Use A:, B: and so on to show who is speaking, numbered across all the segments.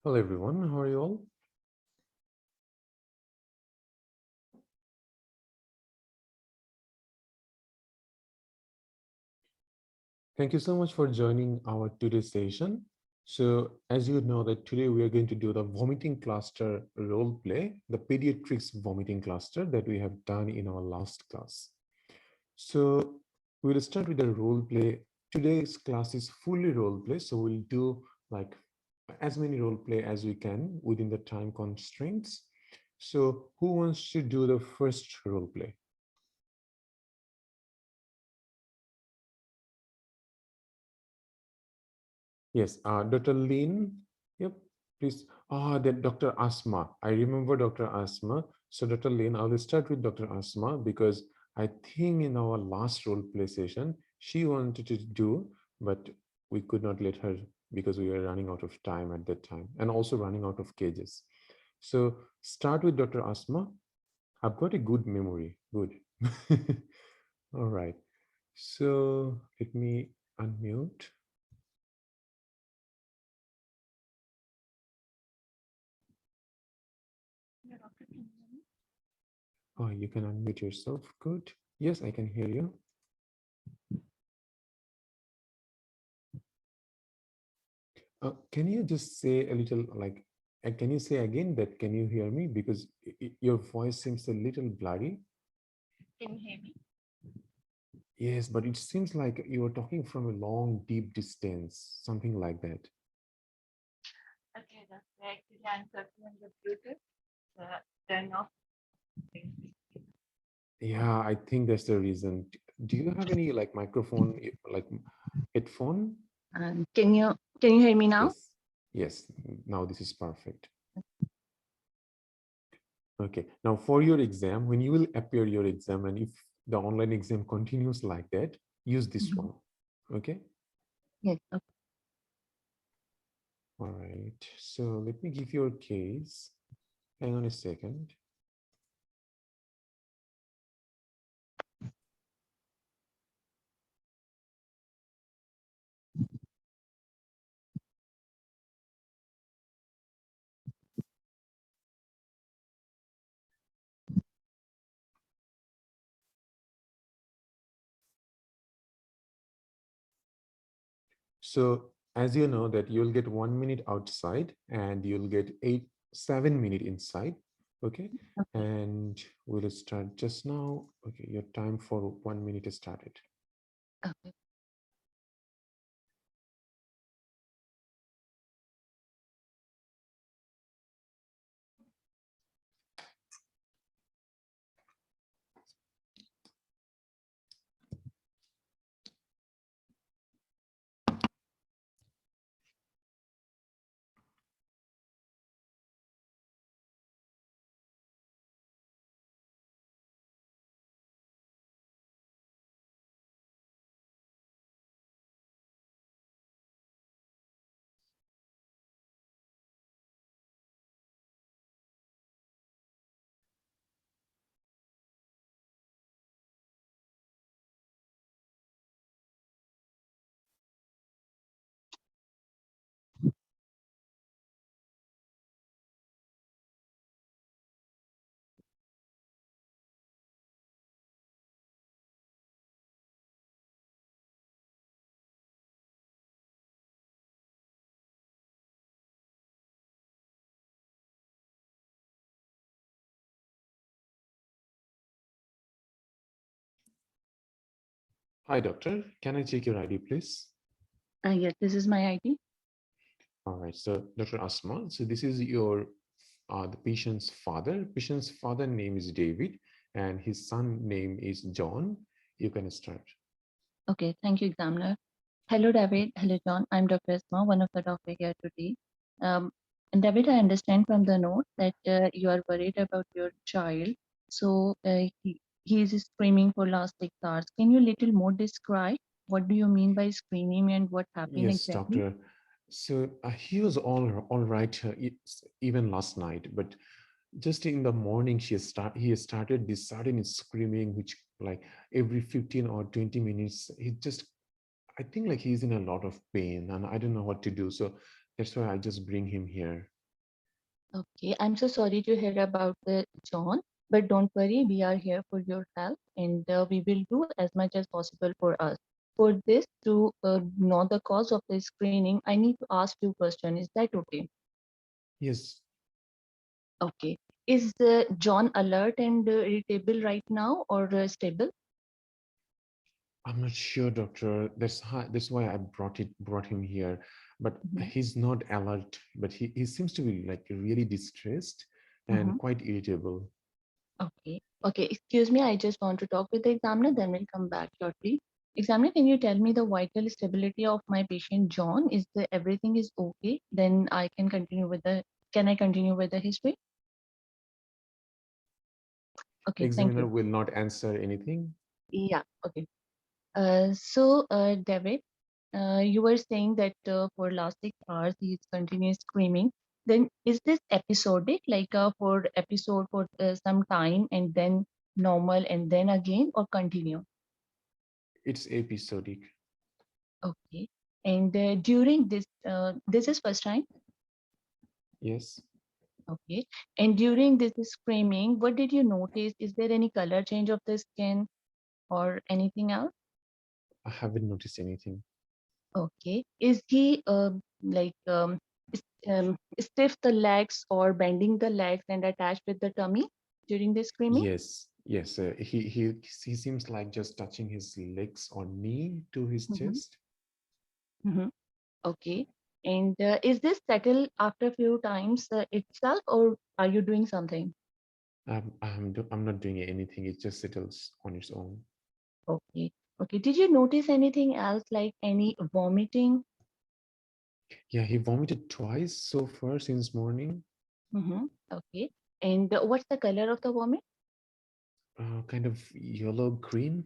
A: Hello everyone, how are you all? Thank you so much for joining our today's session. So as you know that today we are going to do the vomiting cluster role play, the pediatrics vomiting cluster that we have done in our last class. So we'll start with the role play. Today's class is fully role play, so we'll do like as many role play as we can within the time constraints. So who wants to do the first role play? Yes, Dr. Lin. Yep, please. That Dr. Asma. I remember Dr. Asma. So Dr. Lin, I will start with Dr. Asma because I think in our last role play session, she wanted to do, but we could not let her because we were running out of time at that time and also running out of cages. So start with Dr. Asma. I've got a good memory. Good. All right. So let me unmute. Oh, you can unmute yourself. Good. Yes, I can hear you. Can you just say a little like, can you say again that, can you hear me? Because your voice seems a little blurry.
B: Can you hear me?
A: Yes, but it seems like you are talking from a long, deep distance, something like that.
B: Okay, that's actually I'm talking on the Bluetooth. Turn off.
A: Yeah, I think that's the reason. Do you have any like microphone, like headphone?
B: Can you hear me now?
A: Yes. Yes. Now this is perfect. Okay. Now for your exam, when you will appear your exam, and if the online exam continues like that, use this one. Okay.
B: Yes. Okay.
A: All right. So let me give you a case. Hang on a second. So as you know that you'll get 1 minute outside and you'll get 7 minutes inside. Okay.
B: Okay.
A: And we'll start just now. Okay. Your time for 1 minute is started.
B: Okay.
A: Hi, doctor. Can I check your ID, please?
B: Yes, this is my ID.
A: All right. So, Dr. Asma, so this is your the patient's father. Patient's father name is David, and his son name is John. You can start.
B: Okay. Thank you, examiner. Hello, David. Hello, John. I'm Dr. Esma, one of the doctor here today. And David, I understand from the note that you are worried about your child. So he is screaming for last 6 hours. Can you little more describe what do you mean by screaming and what happened
A: Yes,
B: exactly?
A: doctor. So he was all right even last night, but just in the morning he started this sudden screaming, which like every 15 or 20 minutes he just, I think like he's in a lot of pain and I don't know what to do. So That's why I just bring him here.
B: Okay, I'm so sorry to hear about the John, but don't worry, we are here for your help, and we will do as much as possible for us. For this, to know the cause of the screening, I need to ask you a question. Is that okay?
A: Yes,
B: Okay. Is John alert and irritable right now, or stable?
A: I'm not sure, doctor. That's why I brought him here. But
B: Mhm.
A: he's not alert, but he seems to be like really distressed and
B: Mhm.
A: quite irritable.
B: Okay. Okay. Excuse me. I just want to talk with the examiner. Then we'll come back shortly. Examiner, can you tell me the vital stability of my patient John? Is the everything is okay? Then I can continue with the. Can I continue with the history? Okay. Thank
A: Examiner
B: you.
A: will not answer anything.
B: Yeah. Okay. David, you were saying that for last 6 hours he is continuous screaming. Then is this episodic, like for episode for some time and then normal and then again, or continue?
A: It's episodic.
B: Okay. And during this, this is first time.
A: Yes,
B: Okay. And during this screaming, what did you notice? Is there any color change of the skin or anything else?
A: I haven't noticed anything.
B: Okay. Is he like stiff the legs or bending the legs and attached with the tummy during the screaming?
A: Yes, yes. He seems like just touching his legs or knee to his
B: Mm-hmm.
A: chest.
B: Mm-hmm. Okay. And is this settled after a few times itself, or are you doing something?
A: I'm not doing anything. It just settles on its own.
B: Okay. Okay. Did you notice anything else like any vomiting?
A: Yeah, he vomited twice so far since morning.
B: Mm-hmm. Okay. And what's the color of the vomit?
A: Kind of yellow green.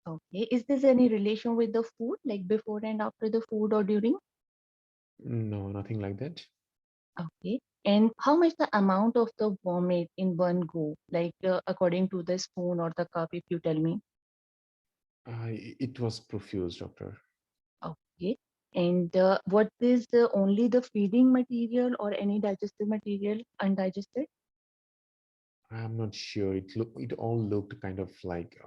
B: Okay. Is this any relation with the food, like before and after the food or during?
A: No, nothing like that.
B: Okay. And how much the amount of the vomit in one go, like according to the spoon or the cup, if you tell me?
A: It was profuse, doctor.
B: Okay. And what is only the feeding material or any digestive material undigested?
A: I'm not sure. It all looked kind of like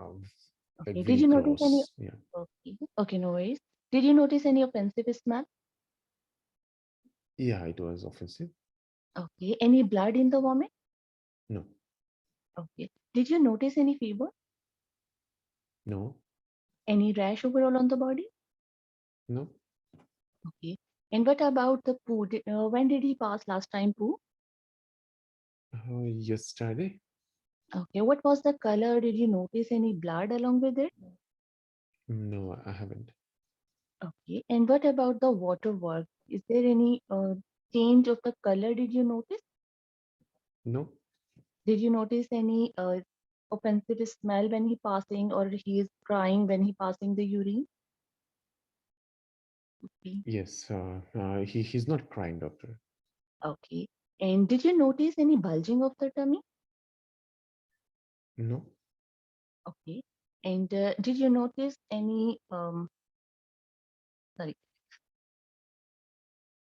B: Okay. Did
A: very
B: you notice any?
A: gross. Yeah.
B: Okay. Okay, no worries. Did you notice any offensive smell?
A: Yeah, it was offensive.
B: Okay. Any blood in the vomit?
A: No,
B: Okay. Did you notice any fever?
A: no,
B: Any rash overall on the body?
A: no.
B: Okay. And what about the poo? When did he pass last time poo?
A: Yesterday?
B: Okay. What was the color? Did you notice any blood along with it?
A: No, I haven't.
B: Okay. And what about the water work? Is there any change of the color? Did you notice?
A: No,
B: Did you notice any offensive smell when he passing, or he is crying when he passing the urine? Okay.
A: yes. He's not crying, doctor.
B: Okay. And did you notice any bulging of the tummy?
A: No,
B: Okay. And did you notice any sorry.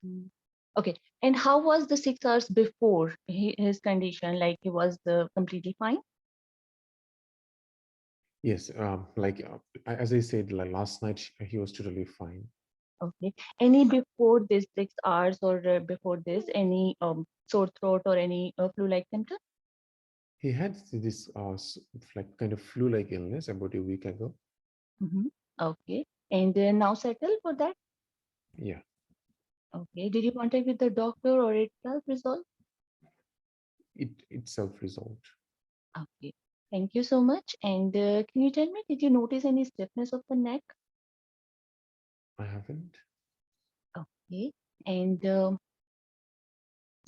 B: Mm. Okay. And how was the 6 hours before his condition? Like he was completely fine?
A: yes. As I said, like last night, he was totally fine.
B: Okay. Any before this 6 hours or before this, any sore throat or any flu-like symptom?
A: He had this like kind of flu-like illness about a week ago.
B: Hmm. Okay. And now settled for that?
A: Yeah,
B: Okay. Did you contact with the doctor or itself resolved?
A: it itself resolved.
B: Okay. Thank you so much. And can you tell me, did you notice any stiffness of the neck?
A: I haven't.
B: Okay. And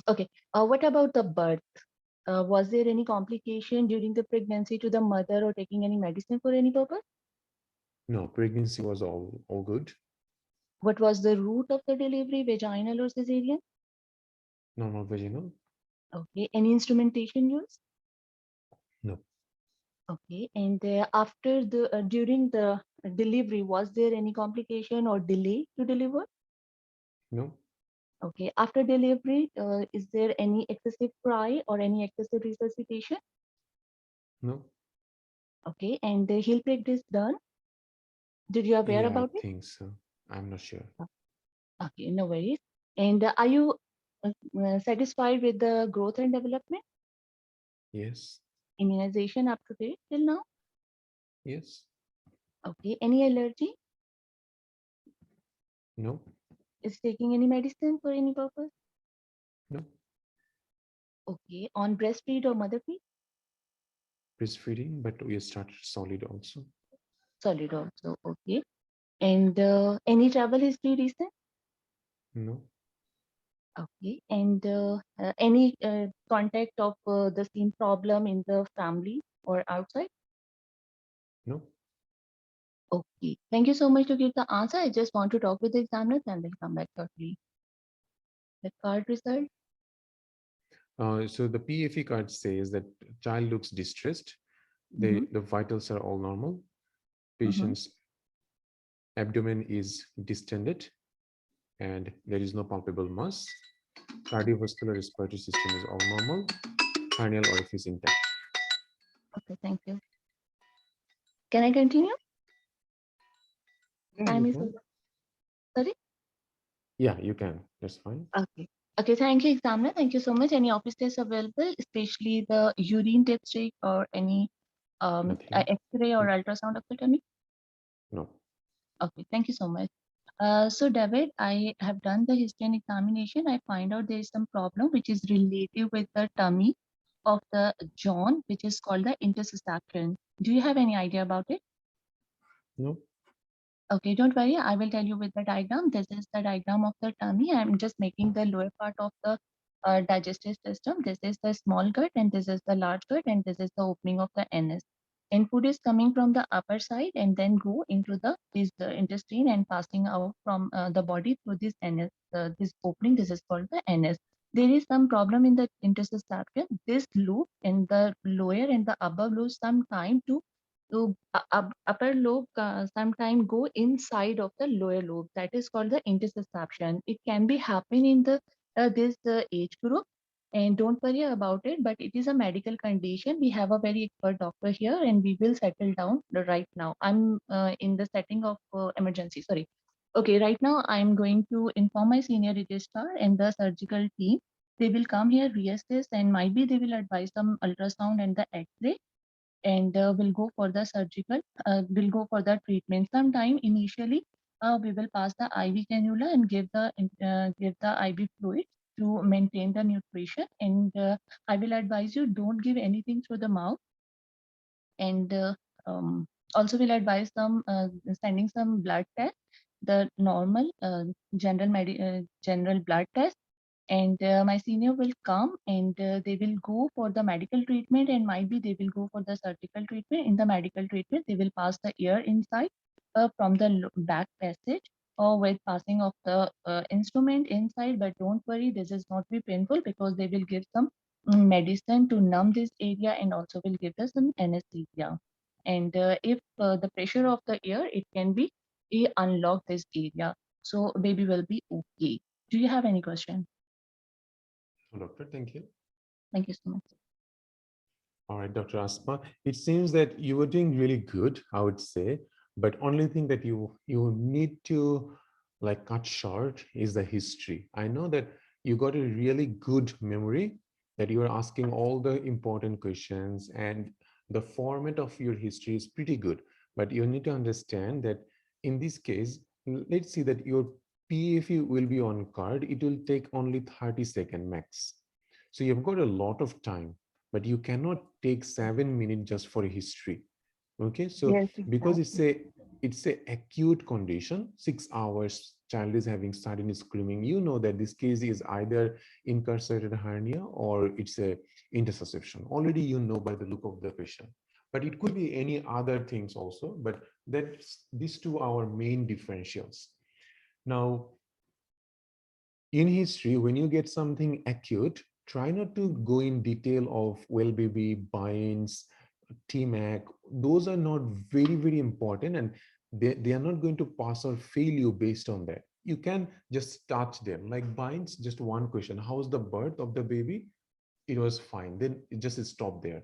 B: okay. What about the birth? Was there any complication during the pregnancy to the mother or taking any medicine for any purpose?
A: No, pregnancy was all good.
B: What was the route of the delivery, vaginal or cesarean?
A: Normal vaginal.
B: Okay. Any instrumentation used?
A: No,
B: Okay. And after the during the delivery, was there any complication or delay to deliver?
A: no,
B: Okay. After delivery, is there any excessive cry or any excessive resuscitation?
A: No.
B: Okay. And the heel prick is done. Did you aware
A: Yeah, I
B: about it?
A: think so. I'm not sure.
B: Okay, no worries. And are you satisfied with the growth and development?
A: Yes.
B: Immunization up to date till now?
A: Yes.
B: Okay. Any allergy?
A: No.
B: Is taking any medicine for any purpose?
A: No.
B: Okay. On breastfeed or mother feed?
A: Breastfeeding, but we started solid also.
B: Solid also. Okay. And any travel history recent?
A: No.
B: Okay. And any contact of the same problem in the family or outside?
A: No.
B: Okay. Thank you so much to give the answer. I just want to talk with the examiners and we'll come back shortly. The card result.
A: So the PFE card says that child looks distressed.
B: Mm-hmm.
A: The vitals are all normal.
B: Mm-hmm.
A: Patient's abdomen is distended and there is no palpable mass. Cardiovascular respiratory system is all normal. Hernial orifice intact.
B: Okay. Thank you. Can I continue?
A: Yeah, you
B: Time is
A: can.
B: over. Sorry.
A: Yeah, you can. That's fine.
B: Okay. Okay, thank you, examiner. Thank you so much. Any office tests available, especially the urine test check or any
A: Nothing.
B: X-ray or ultrasound of the tummy?
A: No.
B: Okay, thank you so much. So David, I have done the history examination. I find out there is some problem which is related with the tummy of the John, which is called the intercession. Do you have any idea about it?
A: No.
B: Okay, don't worry. I will tell you with the diagram. This is the diagram of the tummy. I'm just making the lower part of the digestive system. This is the small gut and this is the large gut and this is the opening of the anus. And food is coming from the upper side and then go into the intestine and passing out from the body through this anus. This opening, this is called the anus. There is some problem in the interstitium. This loop in the lower and the above lose some time to upper lobe sometime go inside of the lower lobe. That is called the interception. It can be happen in the this age group, and don't worry about it. But it is a medical condition. We have a very expert doctor here, and we will settle down right now. I'm in the setting of emergency. Sorry. Okay, right now I'm going to inform my senior registrar and the surgical team. They will come here, reassess, and might be they will advise some ultrasound and the X-ray and we'll go for the surgical, we'll go for the treatment. Sometime initially, we will pass the IV cannula and give the IV fluid to maintain the nutrition. And I will advise you don't give anything through the mouth. And also will advise some sending some blood test, the normal general blood test, and my senior will come and they will go for the medical treatment and might be they will go for the surgical treatment. In the medical treatment they will pass the air inside from the back passage or with passing of the instrument inside, but don't worry, this is not be painful because they will give some medicine to numb this area and also will give us some anesthesia. And if the pressure of the air, it can be unlock this area, so baby will be okay. Do you have any question?
A: Doctor, thank you.
B: Thank you so much.
A: All right, Dr. Asma. It seems that you were doing really good, I would say, but only thing that you need to like cut short is the history. I know that you got a really good memory, that you are asking all the important questions and the format of your history is pretty good. But you need to understand that in this case, let's see that your PFE will be on card. It will take only 30 seconds max. So you've got a lot of time, but you cannot take 7 minutes just for a history. Okay, so
B: Yes,
A: because
B: exactly.
A: it's a acute condition, 6 hours child is having sudden screaming, you know that this case is either incarcerated hernia or it's a interception. Already you know by the look of the patient, but it could be any other things also. But that's these two are our main differentials. Now, in history, when you get something acute, try not to go in detail of well baby, binds, TMAC. Those are not very, very important, and they are not going to pass or fail you based on that. you can just touch them like binds. Just one question: how's the birth of the baby? It was fine. Then it just stop there.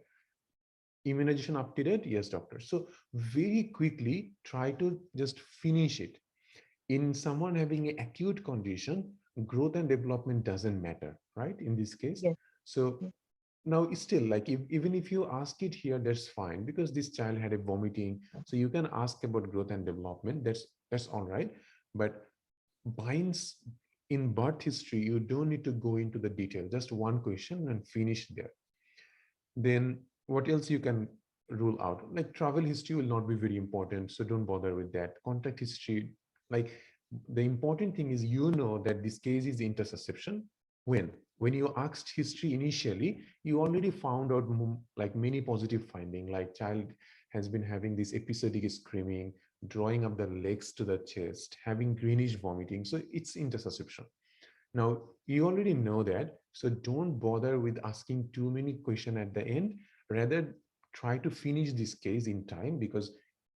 A: Immunization up to date? Yes, doctor. So very quickly try to just finish it. In someone having an acute condition, growth and development doesn't matter, right? In this case.
B: Yes.
A: So
B: Yes.
A: now it's still like, even if you ask it here, that's fine, because this child had a vomiting. So you can ask about growth and development. That's all right. But binds in birth history, you don't need to go into the detail. Just one question and finish there. Then what else you can rule out? Like travel history will not be very important, so don't bother with that. Contact history, like the important thing is, that this case is intersusception. When you asked history initially, you already found out like many positive finding, like child has been having this episodic screaming, drawing up the legs to the chest, having greenish vomiting. So it's intersusception. Now, you already know that, so don't bother with asking too many questions at the end. Rather, try to finish this case in time, because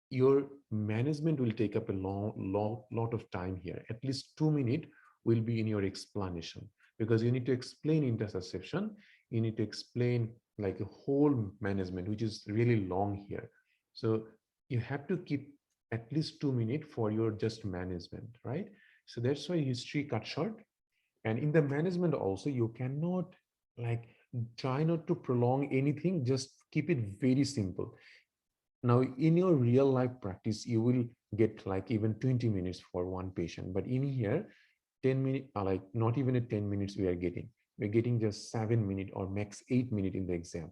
A: your management will take up a lot of time here. At least 2 minutes will be in your explanation, because you need to explain intersusception. You need to explain like a whole management, which is really long here. So you have to keep at least 2 minutes for your just management, right? So that's why history cut short. And in the management also, you cannot like try not to prolong anything, just keep it very simple. Now in your real life practice, you will get like even 20 minutes for one patient, but in here 10 minutes, like not even a 10 minutes we're getting just 7 minutes or max 8 minutes in the exam.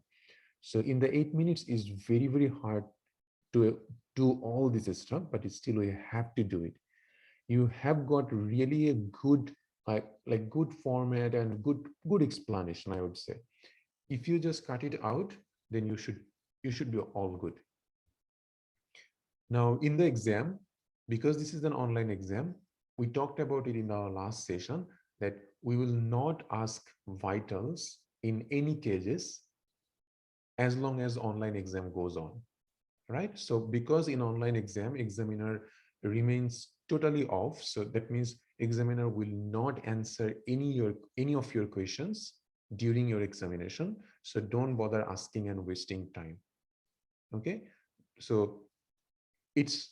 A: So in the 8 minutes is very hard to do all this stuff, but it's still you have to do it. You have got really a good like good format and good explanation, I would say. If you just cut it out, then you should be all good. Now in the exam, because this is an online exam, we talked about it in our last session, that we will not ask vitals in any cases as long as online exam goes on, right? So because in online exam, examiner remains totally off. So that means examiner will not answer any of your questions during your examination. So don't bother asking and wasting time. Okay. So it's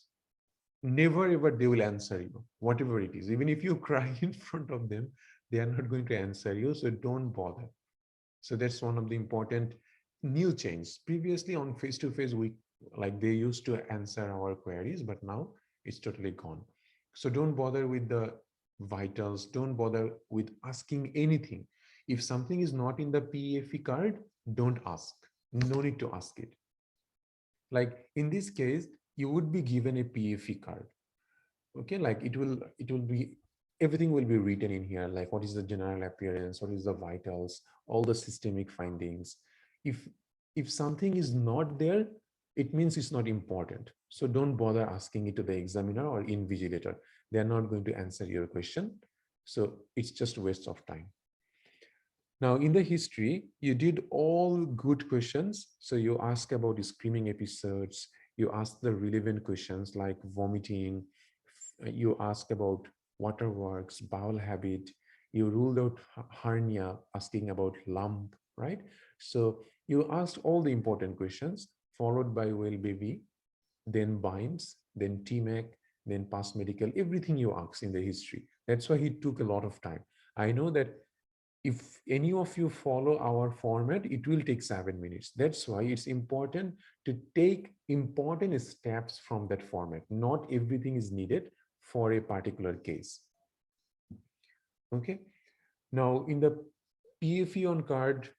A: never ever they will answer you, whatever it is. Even if you cry in front of them, they are not going to answer you. So don't bother. So that's one of the important new change. Previously on face-to-face, we like they used to answer our queries, but now it's totally gone. So don't bother with the vitals. Don't bother with asking anything. If something is not in the PEFE card, don't ask. No need to ask it. Like in this case, you would be given a PEFE card. Okay, like it will be, everything will be written in here, like what is the general appearance, what is the vitals, all the systemic findings. If something is not there, it means it's not important. So don't bother asking it to the examiner or invigilator. They are not going to answer your question. So it's just a waste of time. Now, in the history, you did all good questions. So you ask about screaming episodes, you ask the relevant questions like vomiting, you ask about waterworks, bowel habit, you ruled out hernia, asking about lump, right? So you asked all the important questions, followed by well baby, then binds, then TMAC, then past medical, everything you asked in the history. That's why it took a lot of time. I know that if any of you follow our format, it will take 7 minutes. That's why it's important to take important steps from that format. Not everything is needed for a particular case. Okay. Now in the PFE on card,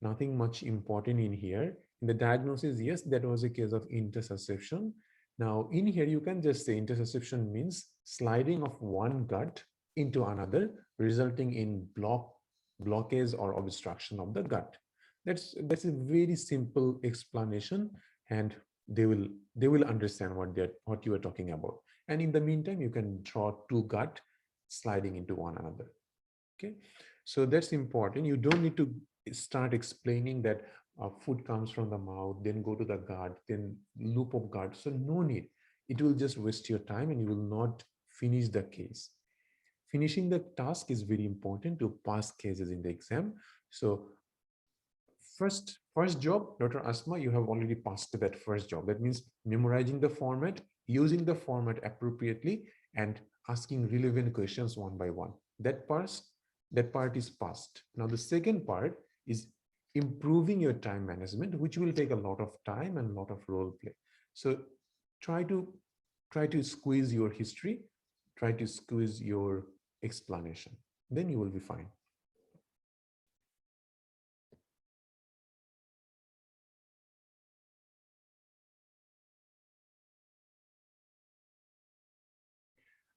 A: nothing much important in here. In the diagnosis, yes, that was a case of intersusception. Now in here, you can just say intersusception means sliding of one gut into another, resulting in blockage or obstruction of the gut. That's a very simple explanation, and they will understand what you are talking about. And in the meantime, you can draw two gut sliding into one another. Okay, so that's important. You don't need to start explaining that food comes from the mouth, then go to the gut, then loop of gut. So no need. It will just waste your time and you will not finish the case. finishing the task is very important to pass cases in the exam. So first job, Dr. Asma, you have already passed that first job. That means memorizing the format, using the format appropriately, and asking relevant questions one by one. That part is passed. Now the second part is improving your time management, which will take a lot of time and a lot of role play. So try to squeeze your history, try to squeeze your explanation. Then you will be fine.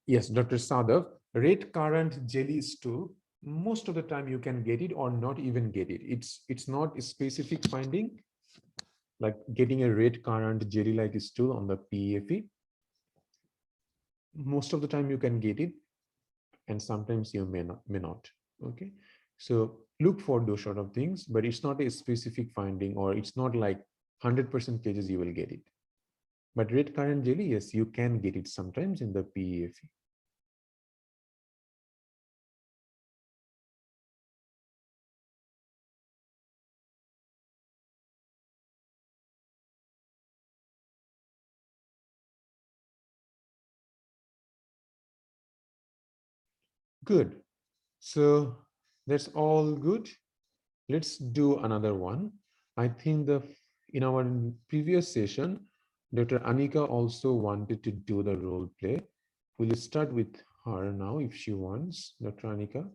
A: Yes, Dr. Sadhav, red currant jelly stool, most of the time you can get it or not even get it. It's not a specific finding, like getting a red currant jelly-like stool on the PEFE. Most of the time you can get it, and sometimes you may not. Okay, so look for those sort of things, but it's not a specific finding, or it's not like 100% cases you will get it. But red currant jelly, yes, you can get it sometimes in the PEFE. Good. So that's all good. Let's do another one. I think in our previous session, Dr. Anika also wanted to do the role play. We'll start with her now if she wants, Dr. Anika.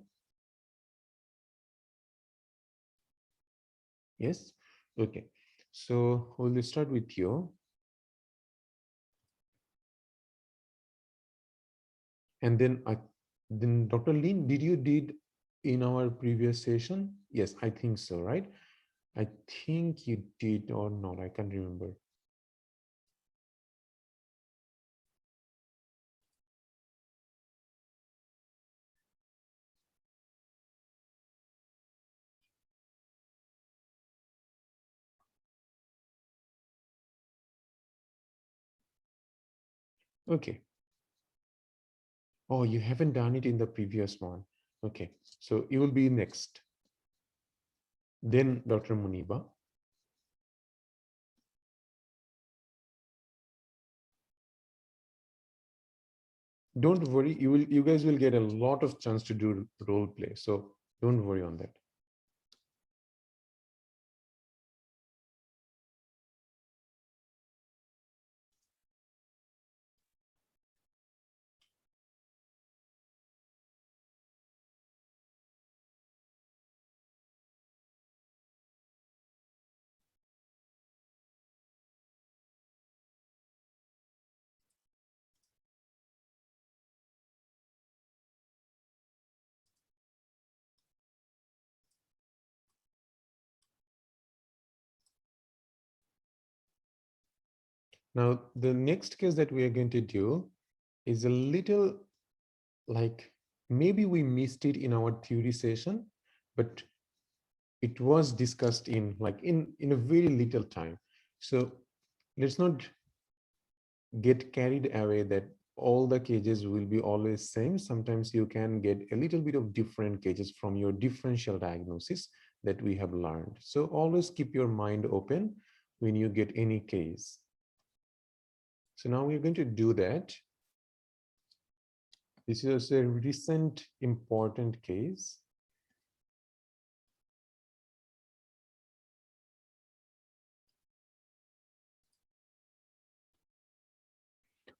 A: Yes? Okay. So we'll start with you. And then Dr. Lin, did in our previous session? Yes, I think so, right? I think you did or not. I can't remember. Okay. Oh, you haven't done it in the previous one. Okay. So you will be next. Then Dr. Muniba. Don't worry, you guys will get a lot of chance to do role play. So don't worry on that. Now, the next case that we are going to do is a little like maybe we missed it in our theory session, but it was discussed in in a very little time. So let's not get carried away that all the cages will be always same. Sometimes you can get a little bit of different cages from your differential diagnosis that we have learned. So always keep your mind open when you get any case. So now we're going to do that. This is a recent important case.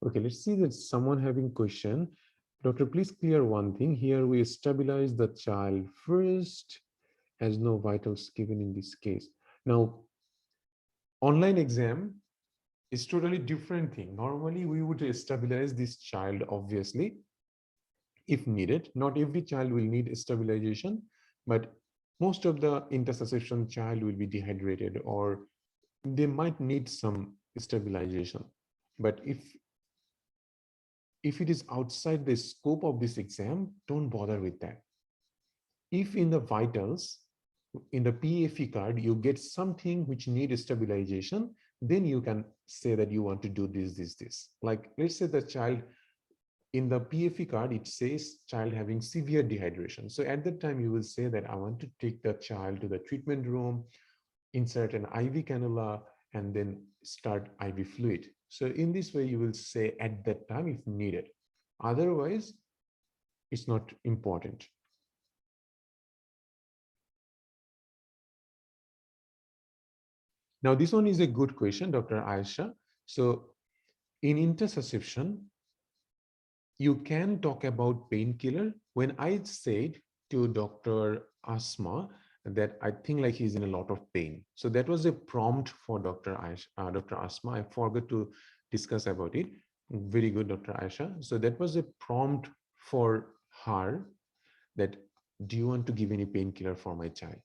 A: Okay, let's see that someone having question. Doctor, please clear one thing. Here we stabilize the child first, has no vitals given in this case. Now, online exam is totally different thing. Normally, we would stabilize this child, obviously, if needed. Not every child will need stabilization, but most of the intersusception child will be dehydrated or they might need some stabilization. But if it is outside the scope of this exam, don't bother with that. If in the vitals, in the PFE card, you get something which needs stabilization, then you can say that you want to do this. Like, let's say the child in the PFE card, it says child having severe dehydration. So at that time, you will say that I want to take the child to the treatment room, insert an IV cannula, and then start IV fluid. So in this way, you will say at that time if needed. Otherwise, it's not important. Now, this one is a good question, Dr. Aisha. So in intussusception, you can talk about painkiller. When I said to Dr. Asma that I think like he's in a lot of pain. So that was a prompt for Dr. Aisha, Dr. Asma. I forgot to discuss about it. Very good, Dr. Aisha. So that was a prompt for her that, do you want to give any painkiller for my child?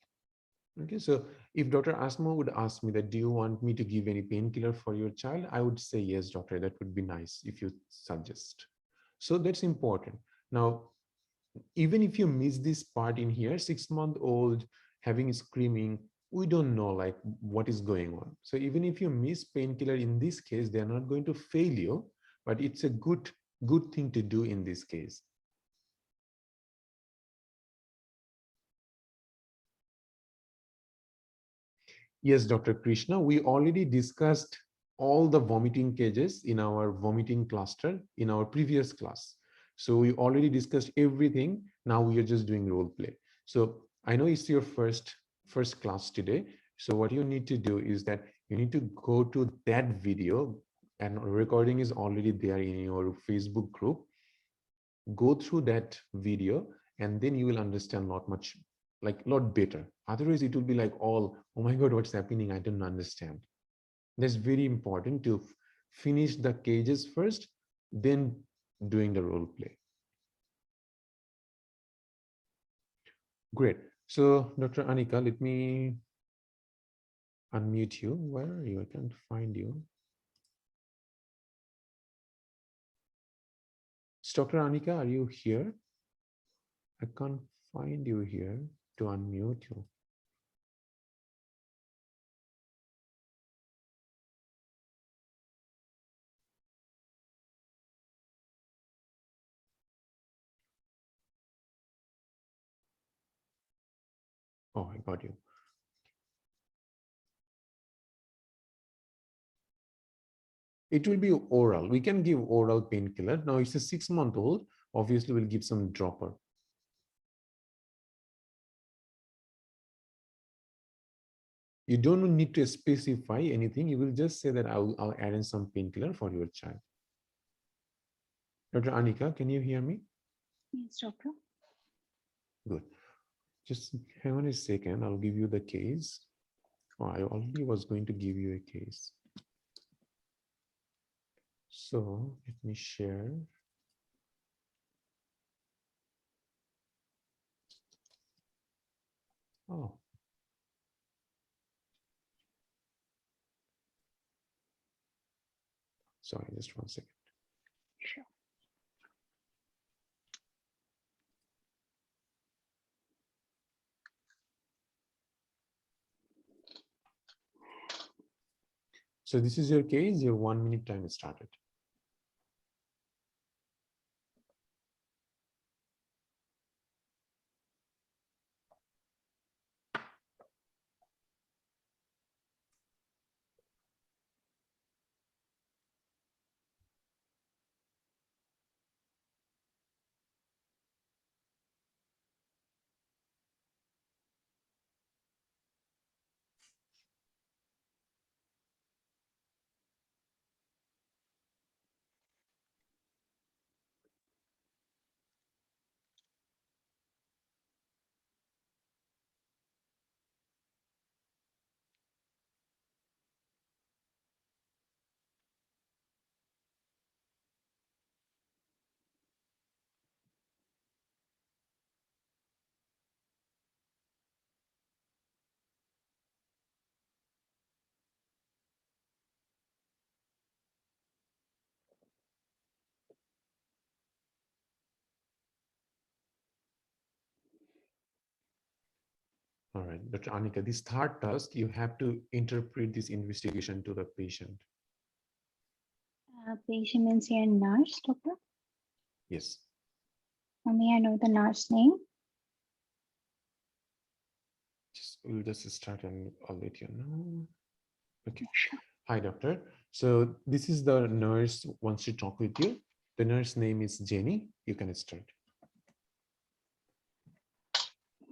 A: Okay, so if Dr. Asma would ask me that, do you want me to give any painkiller for your child? I would say, yes, doctor, that would be nice if you suggest. So that's important. Now, even if you miss this part in here, 6-month-old having screaming, we don't know like what is going on. So even if you miss painkiller in this case, they're not going to fail you, but it's a good thing to do in this case. Yes, Dr. Krishna, we already discussed all the vomiting cages in our vomiting cluster in our previous class. So we already discussed everything. Now we are just doing role play. So I know it's your first class today. So what you need to do is that you need to go to that video, and recording is already there in your Facebook group. Go through that video, and then you will understand lot better. Otherwise it will be like all, oh my god, what's happening, I don't understand. That's very important to finish the cages first, then doing the role play. Great. So Dr. Anika, let me unmute you. Where are you? I can't find you. Dr. Anika, are you here? I can't find you here to unmute you. Oh, I got you. It will be oral. We can give oral painkiller. Now it's a 6-month-old. Obviously, we'll give some dropper. You don't need to specify anything. You will just say that I'll add in some painkiller for your child. Dr. Anika, can you hear me?
C: Yes, doctor.
A: Good. Just hang on a second. I'll give you the case. Oh, I already was going to give you a case. So let me share. Oh. Sorry, just 1 second.
C: Sure.
A: So this is your case. Your 1 minute time is started. All right, Dr. Anika, this third task, you have to interpret this investigation to the patient.
C: Patient means a nurse, doctor?
A: Yes.
C: May I know the nurse name?
A: We'll just start and I'll let you know. Okay.
C: Sure.
A: Hi, doctor. So this is the nurse wants to talk with you. The nurse name is Jenny. You can start.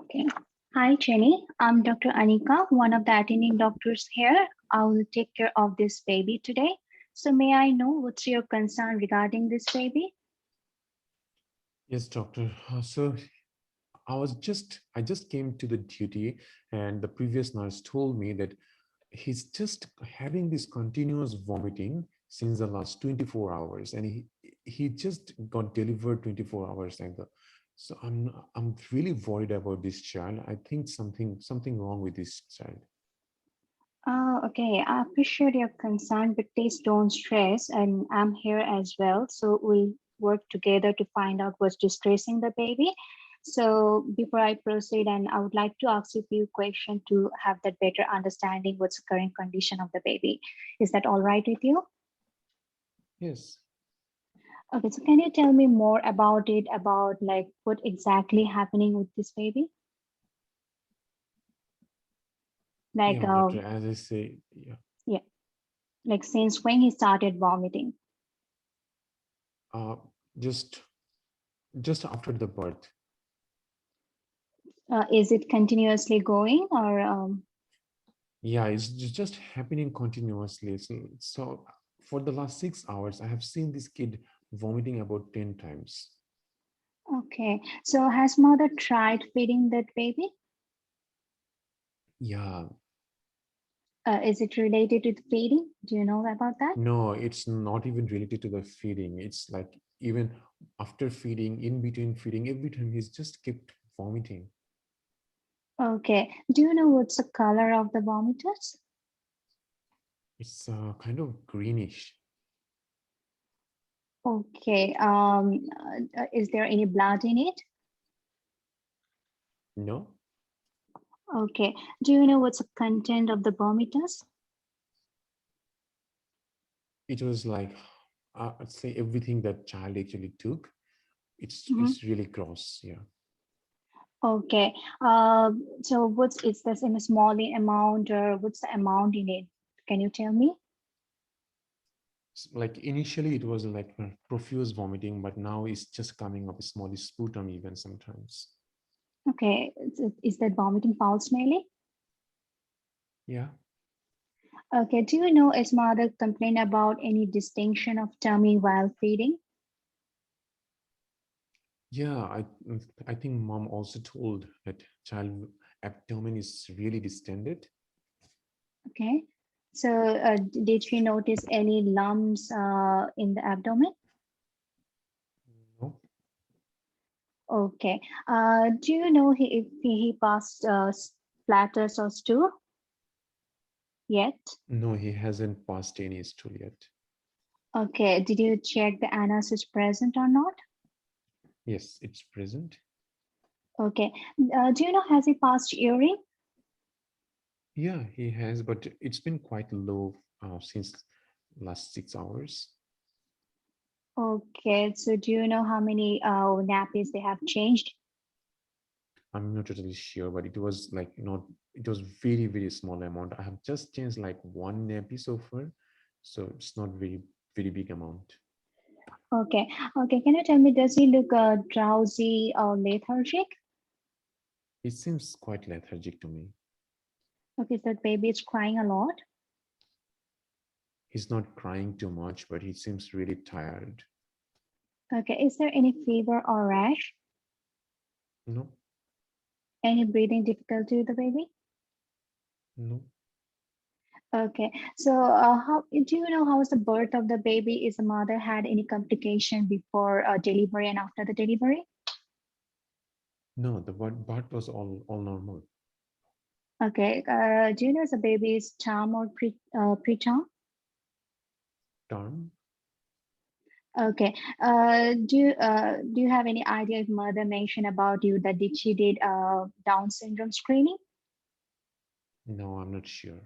C: Okay. Hi, Jenny. I'm Dr. Anika, one of the attending doctors here. I will take care of this baby today. So may I know what's your concern regarding this baby?
A: Yes, doctor. So I just came to the duty and the previous nurse told me that he's just having this continuous vomiting since the last 24 hours and he just got delivered 24 hours ago. So I'm really worried about this child. I think something wrong with this child.
C: Okay, I appreciate your concern, but please don't stress, and I'm here as well. So we'll work together to find out what's distressing the baby. So before I proceed, and I would like to ask you a few questions to have that better understanding what's the current condition of the baby. Is that all right with you?
A: Yes.
C: Okay, so can you tell me more about it, about like what exactly happening with this baby? Like,
A: Yeah, doctor, as I say, yeah.
C: yeah, like since when he started vomiting?
A: Uh, just after the birth.
C: Is it continuously going or
A: Yeah, it's just happening continuously. So for the last 6 hours, I have seen this kid vomiting about 10 times.
C: okay. So has mother tried feeding that baby?
A: Yeah,
C: Is it related to the feeding? Do you know about that?
A: no, it's not even related to the feeding. It's like even after feeding, in between feeding, every time he's just kept vomiting.
C: Okay. Do you know what's the color of the vomiters?
A: It's kind of greenish.
C: Okay. Is there any blood in it?
A: No,
C: Okay. Do you know what's the content of the vomiters?
A: it was like I'd say everything that child actually took.
C: Mhm.
A: It's really gross. Yeah.
C: Okay. So what's is this in a small amount or what's the amount in it? Can you tell me?
A: Like initially it was like profuse vomiting, but now it's just coming up a small sputum even sometimes.
C: Okay. Is that vomiting foul smelling?
A: Yeah.
C: Okay. Do you know is mother complain about any distinction of tummy while feeding?
A: Yeah, I think mom also told that child abdomen is really distended.
C: Okay. So did she notice any lumps in the abdomen?
A: No,
C: Okay. Do you know if he passed splatters or stool yet?
A: no, he hasn't passed any stool yet.
C: Okay. Did you check the anus is present or not?
A: Yes, it's present.
C: Okay. Do you know has he passed urine?
A: Yeah, he has, but it's been quite low since last 6 hours.
C: Okay. So do you know how many nappies they have changed?
A: I'm not totally sure, but it was like not, it was very small amount. I have just changed like one nappy so far, so it's not very big amount.
C: Okay. Okay. Can you tell me, does he look drowsy or lethargic?
A: It seems quite lethargic to me.
C: Okay. So that baby is crying a lot.
A: He's not crying too much, but he seems really tired.
C: Okay. Is there any fever or rash?
A: No,
C: Any breathing difficulty with the baby?
A: no.
C: Okay. So how do you know how was the birth of the baby? Is the mother had any complication before delivery and after the delivery?
A: No, the birth was all normal.
C: Okay. Do you know if the baby is term or preterm?
A: Term?
C: Okay. Do you have any idea if mother mentioned about you that did she did Down syndrome screening?
A: No, I'm not sure.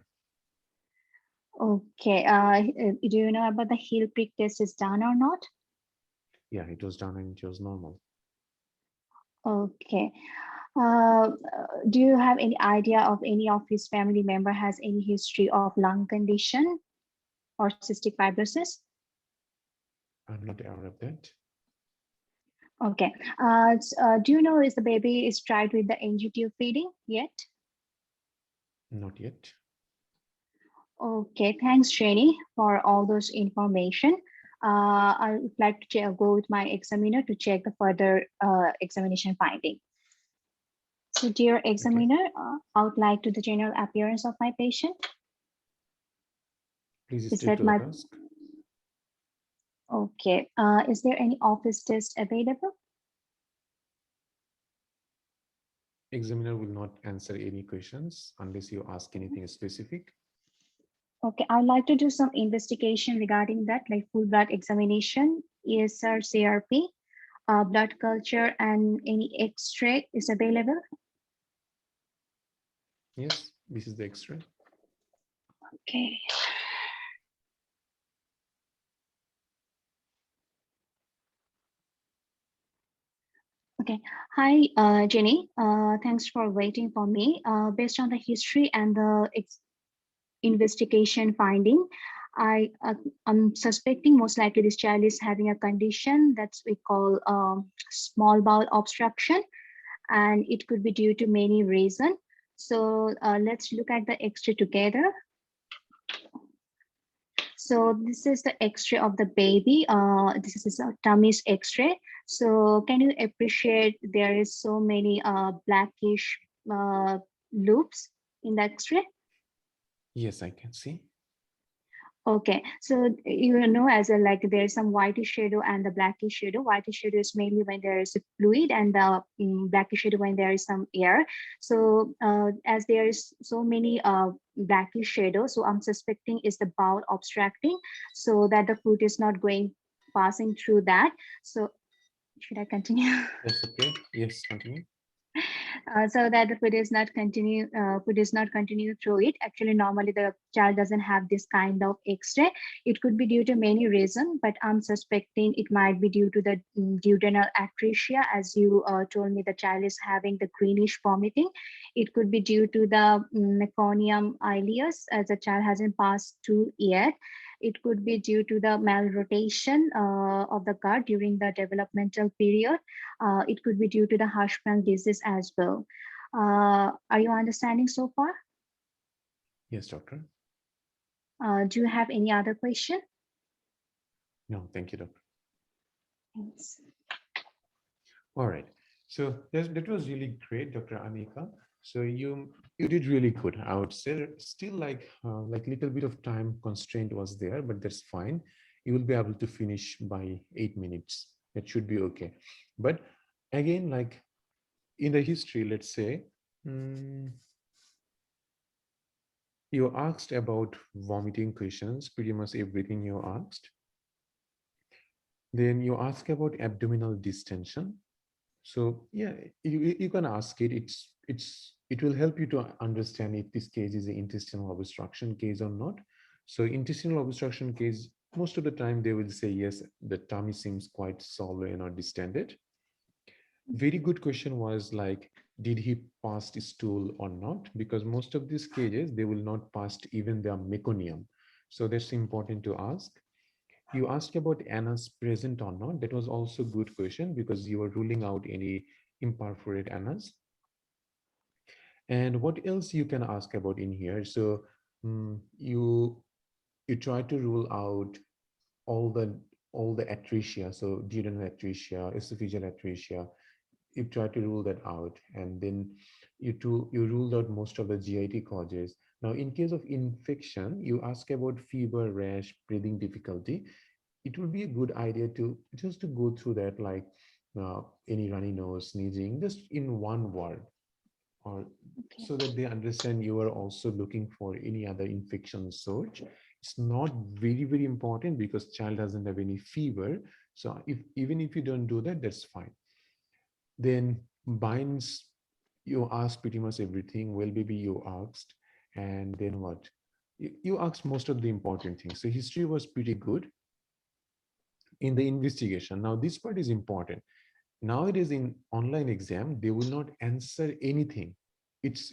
C: Okay. Do you know about the heel prick test is done or not?
A: yeah, it was done and it was normal.
C: Okay. Uh, do you have any idea of any of his family member has any history of lung condition or cystic fibrosis?
A: I'm not aware of that.
C: Okay. Do you know is the baby is tried with the NG tube feeding yet?
A: Not yet.
C: Okay, thanks, Jenny, for all those information. I would like to go with my examiner to check the further examination finding. So, dear
A: Okay.
C: examiner, I would like to the general appearance of my patient.
A: Please
C: Is
A: stick
C: that
A: to the
C: my
A: task.
C: okay? Is there any office test available?
A: Examiner will not answer any questions unless you ask anything specific.
C: Okay, I'd like to do some investigation regarding that, like full blood examination, ESR, CRP, blood culture, and any X-ray is available.
A: Yes, this is the X-ray.
C: Okay. Okay. Hi, Jenny. Thanks for waiting for me. Based on the history and the investigation finding, I'm suspecting most likely this child is having a condition that we call small bowel obstruction, and it could be due to many reasons. So let's look at the X-ray together. So this is the X-ray of the baby. This is a tummy's X-ray. So can you appreciate there is so many blackish loops in the X-ray?
A: Yes, I can see.
C: Okay, so you know as a like there is some whitish shadow and the blackish shadow. Whitish shadow is mainly when there is a fluid, and the blackish shadow when there is some air. So as there is so many blackish shadow, so I'm suspecting is the bowel obstructing, so that the food is not going passing through that. So should I continue?
A: That's okay. Yes, continue.
C: So that the food is not continue through it. Actually, normally the child doesn't have this kind of X-ray. It could be due to many reasons, but I'm suspecting it might be due to the duodenal atresia. As you told me, the child is having the greenish vomiting. It could be due to the meconium ileus, as the child hasn't passed through yet. It could be due to the malrotation of the gut during the developmental period. It could be due to the Hirschsprung disease as well. Are you understanding so far?
A: Yes, doctor.
C: Do you have any other question?
A: No, thank you, doctor.
C: Thanks.
A: All right. So that was really great, Dr. Anika. So you did really good. I would say still like little bit of time constraint was there, but that's fine. You will be able to finish by 8 minutes. That should be okay. But again, like in the history, let's say you asked about vomiting questions, pretty much everything you asked. Then you ask about abdominal distension. So yeah, you can ask it. It will help you to understand if this case is an intestinal obstruction case or not. So intestinal obstruction case, most of the time they will say yes, the tummy seems quite swollen or distended. Very good question was like, did he pass the stool or not? Because most of these cases they will not pass even their meconium. So that's important to ask. You asked about anus present or not. That was also a good question because you were ruling out any imperforate anus. And what else you can ask about in here? So you try to rule out all the atresia. So duodenal atresia, esophageal atresia. You try to rule that out, and then you ruled out most of the GIT causes. Now, in case of infection, you ask about fever, rash, breathing difficulty. It would be a good idea to just to go through that, like any runny nose, sneezing, just in one word, or
C: Okay.
A: so that they understand you are also looking for any other infection source. It's not very important because child doesn't have any fever. So if even if you don't do that, that's fine. Then binds, you ask pretty much everything. Well, baby, you asked, and then what? You asked most of the important things. So history was pretty good. in the investigation. Now, this part is important. Nowadays in online exam, they will not answer anything. It's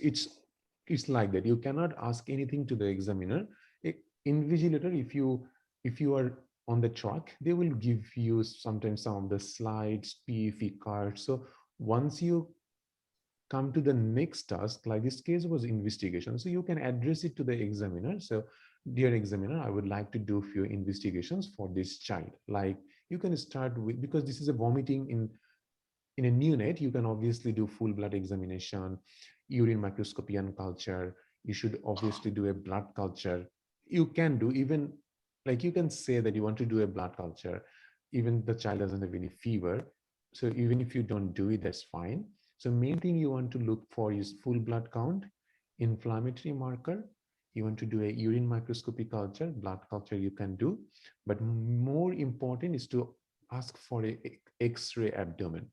A: like that. You cannot ask anything to the examiner. Invigilator, if you are on the track, they will give you sometimes some of the slides, PFE cards. So once you come to the next task, like this case was investigation, so you can address it to the examiner. So, dear examiner, I would like to do few investigations for this child. Like, you can start with, because this is a vomiting in a neonate, you can obviously do full blood examination, urine microscopy and culture. You should obviously do a blood culture. You can do even, like, you can say that you want to do a blood culture, even the child doesn't have any fever. So even if you don't do it, that's fine. So main thing you want to look for is full blood count, inflammatory marker. You want to do a urine microscopy culture, blood culture you can do, but more important is to ask for a X-ray abdomen.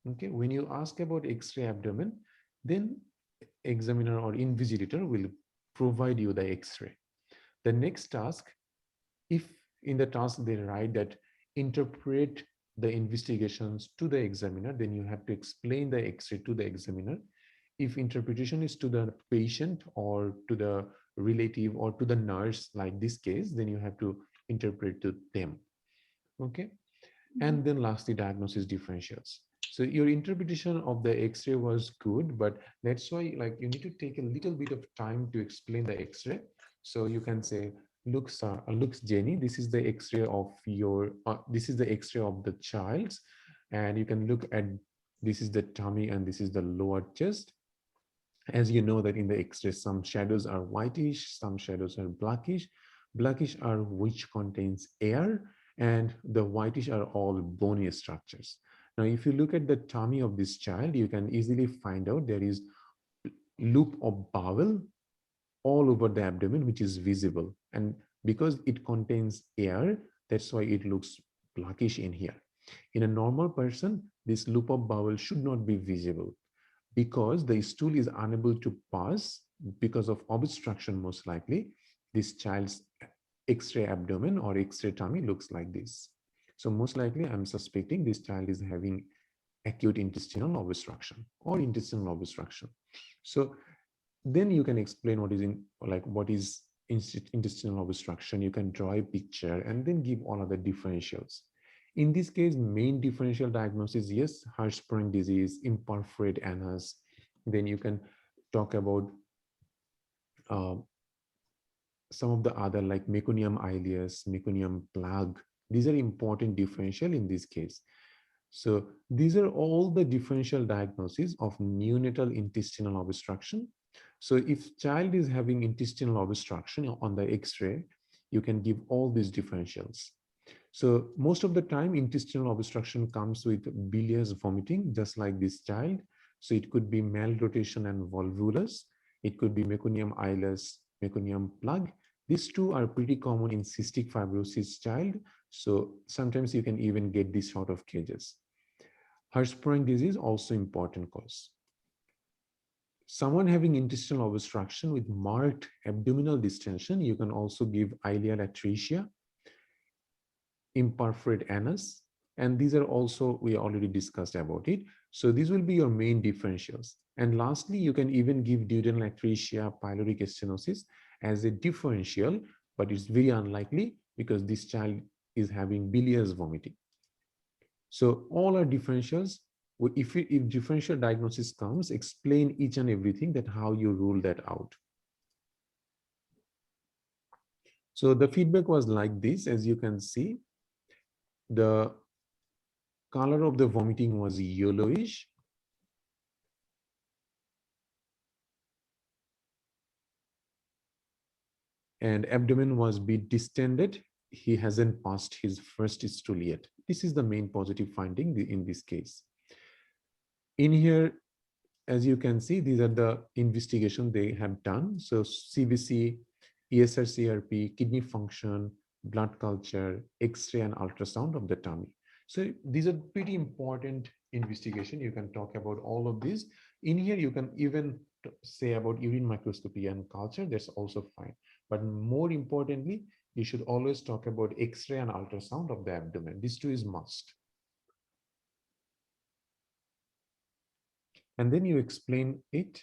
A: Okay, when you ask about X-ray abdomen, then examiner or invigilator will provide you the X-ray. The next task, if in the task they write that interpret the investigations to the examiner, then you have to explain the X-ray to the examiner. If interpretation is to the patient or to the relative or to the nurse, like this case, then you have to interpret to them. Okay. And then lastly, diagnosis differentials. So your interpretation of the X-ray was good, but that's why, like, you need to take a little bit of time to explain the X-ray. So you can say, looks Jenny, this is the X-ray of your, this is the X-ray of the child's, and you can look at, this is the tummy and this is the lower chest. As you know that in the X-ray, some shadows are whitish, some shadows are blackish. Blackish are which contains air, and the whitish are all bony structures. Now, if you look at the tummy of this child, you can easily find out there is loop of bowel all over the abdomen, which is visible. And because it contains air, that's why it looks blackish in here. In a normal person, this loop of bowel should not be visible because the stool is unable to pass because of obstruction, most likely. This child's X-ray abdomen or X-ray tummy looks like this. So most likely I'm suspecting this child is having acute intestinal obstruction or intestinal obstruction. So then you can explain what is intestinal obstruction. You can draw a picture and then give all other differentials. In this case, main differential diagnosis, yes, Hirschsprung disease, imperforate anus. Then you can talk about some of the other like meconium ileus, meconium plug. These are important differential in this case. So these are all the differential diagnoses of neonatal intestinal obstruction. So if child is having intestinal obstruction on the X-ray, you can give all these differentials. So most of the time, intestinal obstruction comes with bilious vomiting, just like this child. So it could be malrotation and volvulus. It could be meconium ileus, meconium plug. These two are pretty common in cystic fibrosis child. So sometimes you can even get this sort of cases. Hirschsprung disease, also important cause. Someone having intestinal obstruction with marked abdominal distension, you can also give ileal atresia, imperforate anus, and these are also, we already discussed about it. So these will be your main differentials. And lastly, you can even give duodenal atresia, pyloric stenosis as a differential, but it's very unlikely because this child is having bilious vomiting. So all our differentials, if differential diagnosis comes, explain each and everything that how you rule that out. So the feedback was like this, as you can see. The color of the vomiting was yellowish. And abdomen was a bit distended. He hasn't passed his first stool yet. This is the main positive finding in this case. In here, as you can see, these are the investigation they have done. So CBC, ESR-CRP, kidney function, blood culture, X-ray and ultrasound of the tummy. So these are pretty important investigation. You can talk about all of these. In here, you can even say about urine microscopy and culture. That's also fine. But more importantly, you should always talk about X-ray and ultrasound of the abdomen. These two is must. And then you explain it.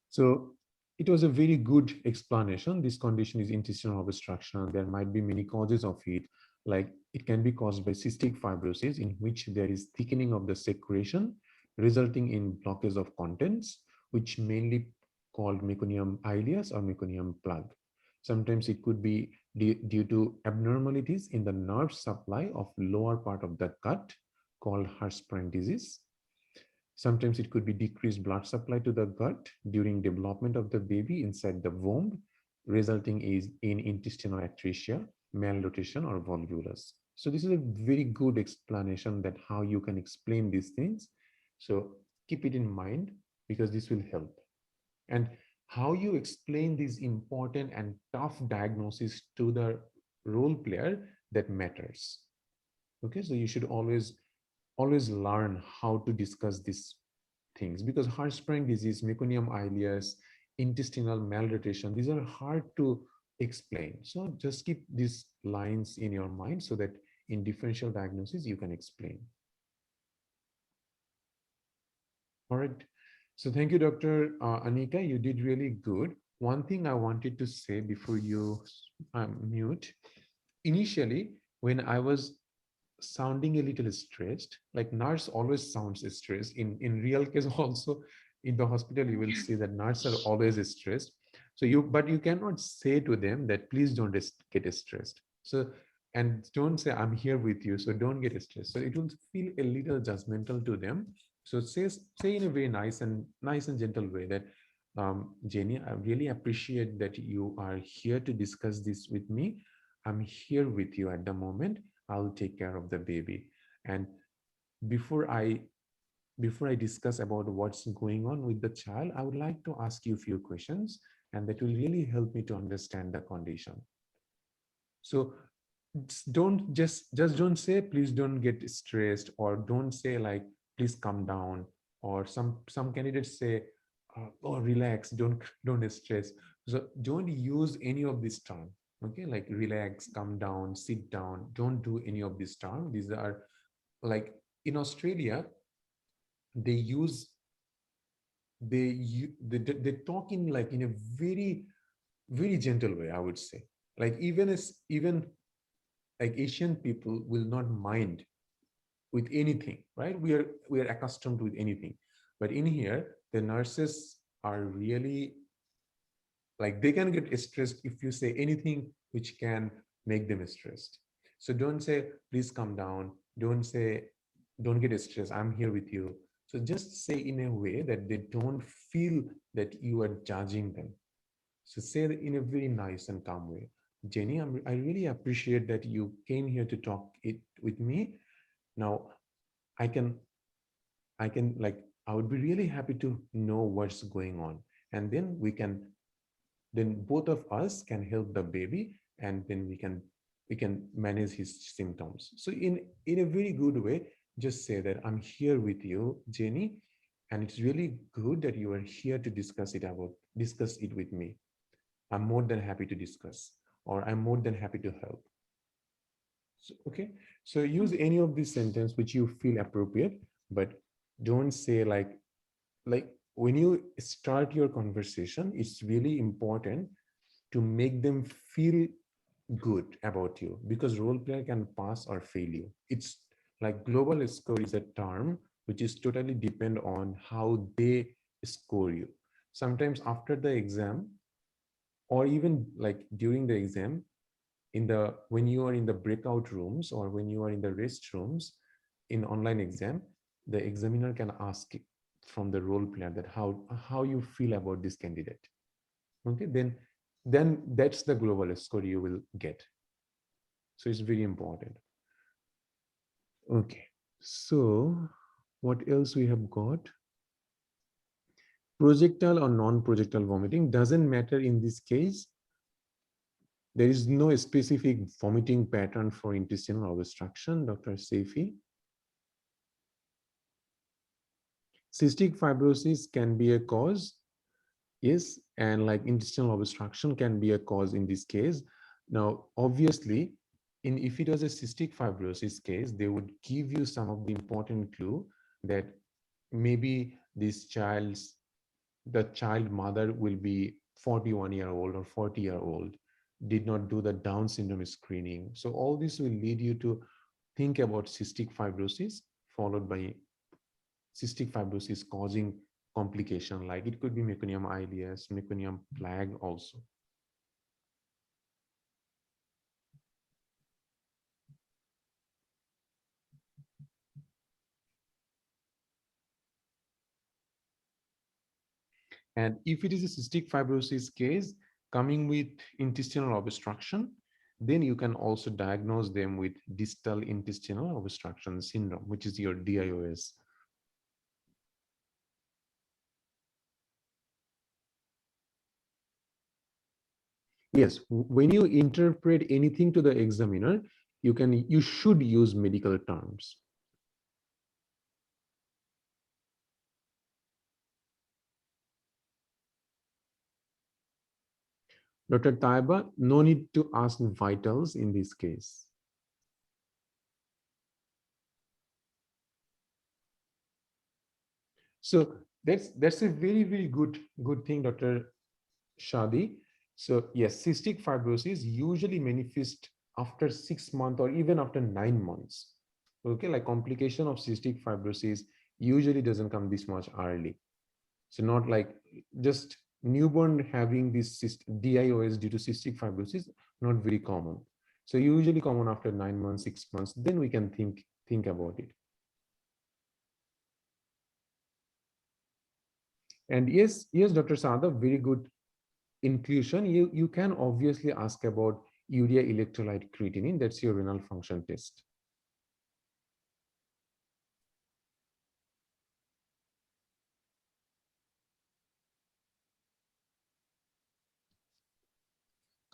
A: So it was a very good explanation. This condition is intestinal obstruction. There might be many causes of it, like it can be caused by cystic fibrosis, in which there is thickening of the secretion, resulting in blockage of contents, which mainly called meconium ileus or meconium plug. Sometimes it could be due to abnormalities in the nerve supply of lower part of the gut, called Hirschsprung disease. Sometimes it could be decreased blood supply to the gut during development of the baby inside the womb, resulting in intestinal atresia, malrotation, or volvulus. So this is a very good explanation that how you can explain these things. So keep it in mind, because this will help. And how you explain these important and tough diagnoses to the role player, that matters. Okay, so you should always learn how to discuss these things, because Hirschsprung disease, meconium ileus, intestinal malrotation, these are hard to explain. So just keep these lines in your mind so that in differential diagnosis you can explain. All right. So thank you, Dr. Anika. You did really good. One thing I wanted to say before you mute, initially when I was sounding a little stressed, like nurse always sounds stressed. In real case also, in the hospital, you will see that nurses are always stressed. So but you cannot say to them that please don't get stressed. So, and don't say I'm here with you, so don't get stressed. So it will feel a little judgmental to them. So say in a very nice and gentle way that Jenny, I really appreciate that you are here to discuss this with me. I'm here with you at the moment. I'll take care of the baby. And before I discuss about what's going on with the child, I would like to ask you a few questions, and that will really help me to understand the condition. So don't just don't say please don't get stressed, or don't say like please calm down, or some candidates say oh relax, don't stress. So don't use any of this term. Okay, like relax, calm down, sit down, don't do any of this term. These are like in Australia, they use they talk in like in a very gentle way, I would say. Like even like Asian people will not mind with anything, right? We are accustomed with anything, but in here the nurses are really like they can get stressed if you say anything which can make them stressed. So don't say please calm down, don't say don't get stressed, I'm here with you. So just say in a way that they don't feel that you are judging them. So say that in a very nice and calm way. Jenny, I really appreciate that you came here to talk it with me. Now I can like I would be really happy to know what's going on, and then then both of us can help the baby, and then we can manage his symptoms. So in a very good way, just say that I'm here with you, Jenny, and it's really good that you are here to discuss it with me. I'm more than happy to discuss, or I'm more than happy to help. So, okay, so use any of these sentence which you feel appropriate, but don't say like when you start your conversation, it's really important to make them feel good about you, because role player can pass or fail you. It's like global score is a term which is totally depend on how they score you. Sometimes after the exam, or even like during the exam, when you are in the breakout rooms or when you are in the restrooms in online exam, the examiner can ask from the role player that how you feel about this candidate. Okay, then that's the global score you will get. So it's very important. Okay, so what else we have got? Projectile or non-projectile vomiting doesn't matter in this case. There is no specific vomiting pattern for intestinal obstruction, Dr. Seifi. Cystic fibrosis can be a cause. Yes, and like intestinal obstruction can be a cause in this case. Now, obviously, if it was a cystic fibrosis case, they would give you some of the important clue that maybe the child mother will be 41-year-old or 40-year-old, did not do the Down syndrome screening. So all this will lead you to think about cystic fibrosis, followed by cystic fibrosis causing complication, like it could be meconium ileus, meconium plague also. And if it is a cystic fibrosis case coming with intestinal obstruction, then you can also diagnose them with distal intestinal obstruction syndrome, which is your DIOS. Yes, when you interpret anything to the examiner, you should use medical terms. Dr. Taiba, no need to ask vitals in this case. So that's a very good thing, Dr. Shadi. So yes, cystic fibrosis usually manifest after 6 months or even after 9 months. Okay, like complication of cystic fibrosis usually doesn't come this much early. So not like just newborn having this DIOS due to cystic fibrosis, not very common. So usually common after 9 months, 6 months, then we can think about it. And yes, Dr. Sada, very good inclusion. You can obviously ask about urea electrolyte creatinine. That's your renal function test.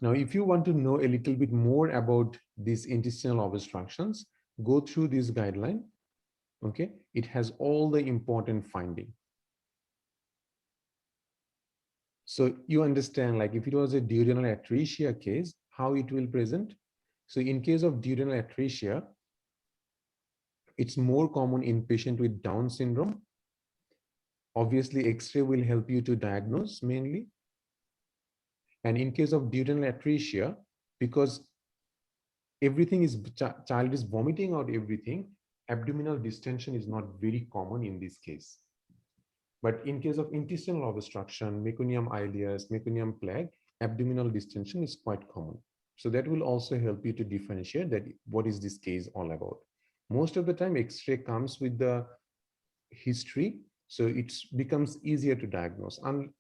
A: Now, if you want to know a little bit more about these intestinal obstructions, go through this guideline. Okay, it has all the important finding. So you understand, like if it was a duodenal atresia case, how it will present. So in case of duodenal atresia, it's more common in patient with Down syndrome. Obviously, X-ray will help you to diagnose mainly. And in case of duodenal atresia, because everything is child is vomiting out everything, abdominal distension is not very common in this case. But in case of intestinal obstruction, meconium ileus, meconium plague, abdominal distension is quite common. So that will also help you to differentiate that what is this case all about. Most of the time, X-ray comes with the history, so it becomes easier to diagnose. And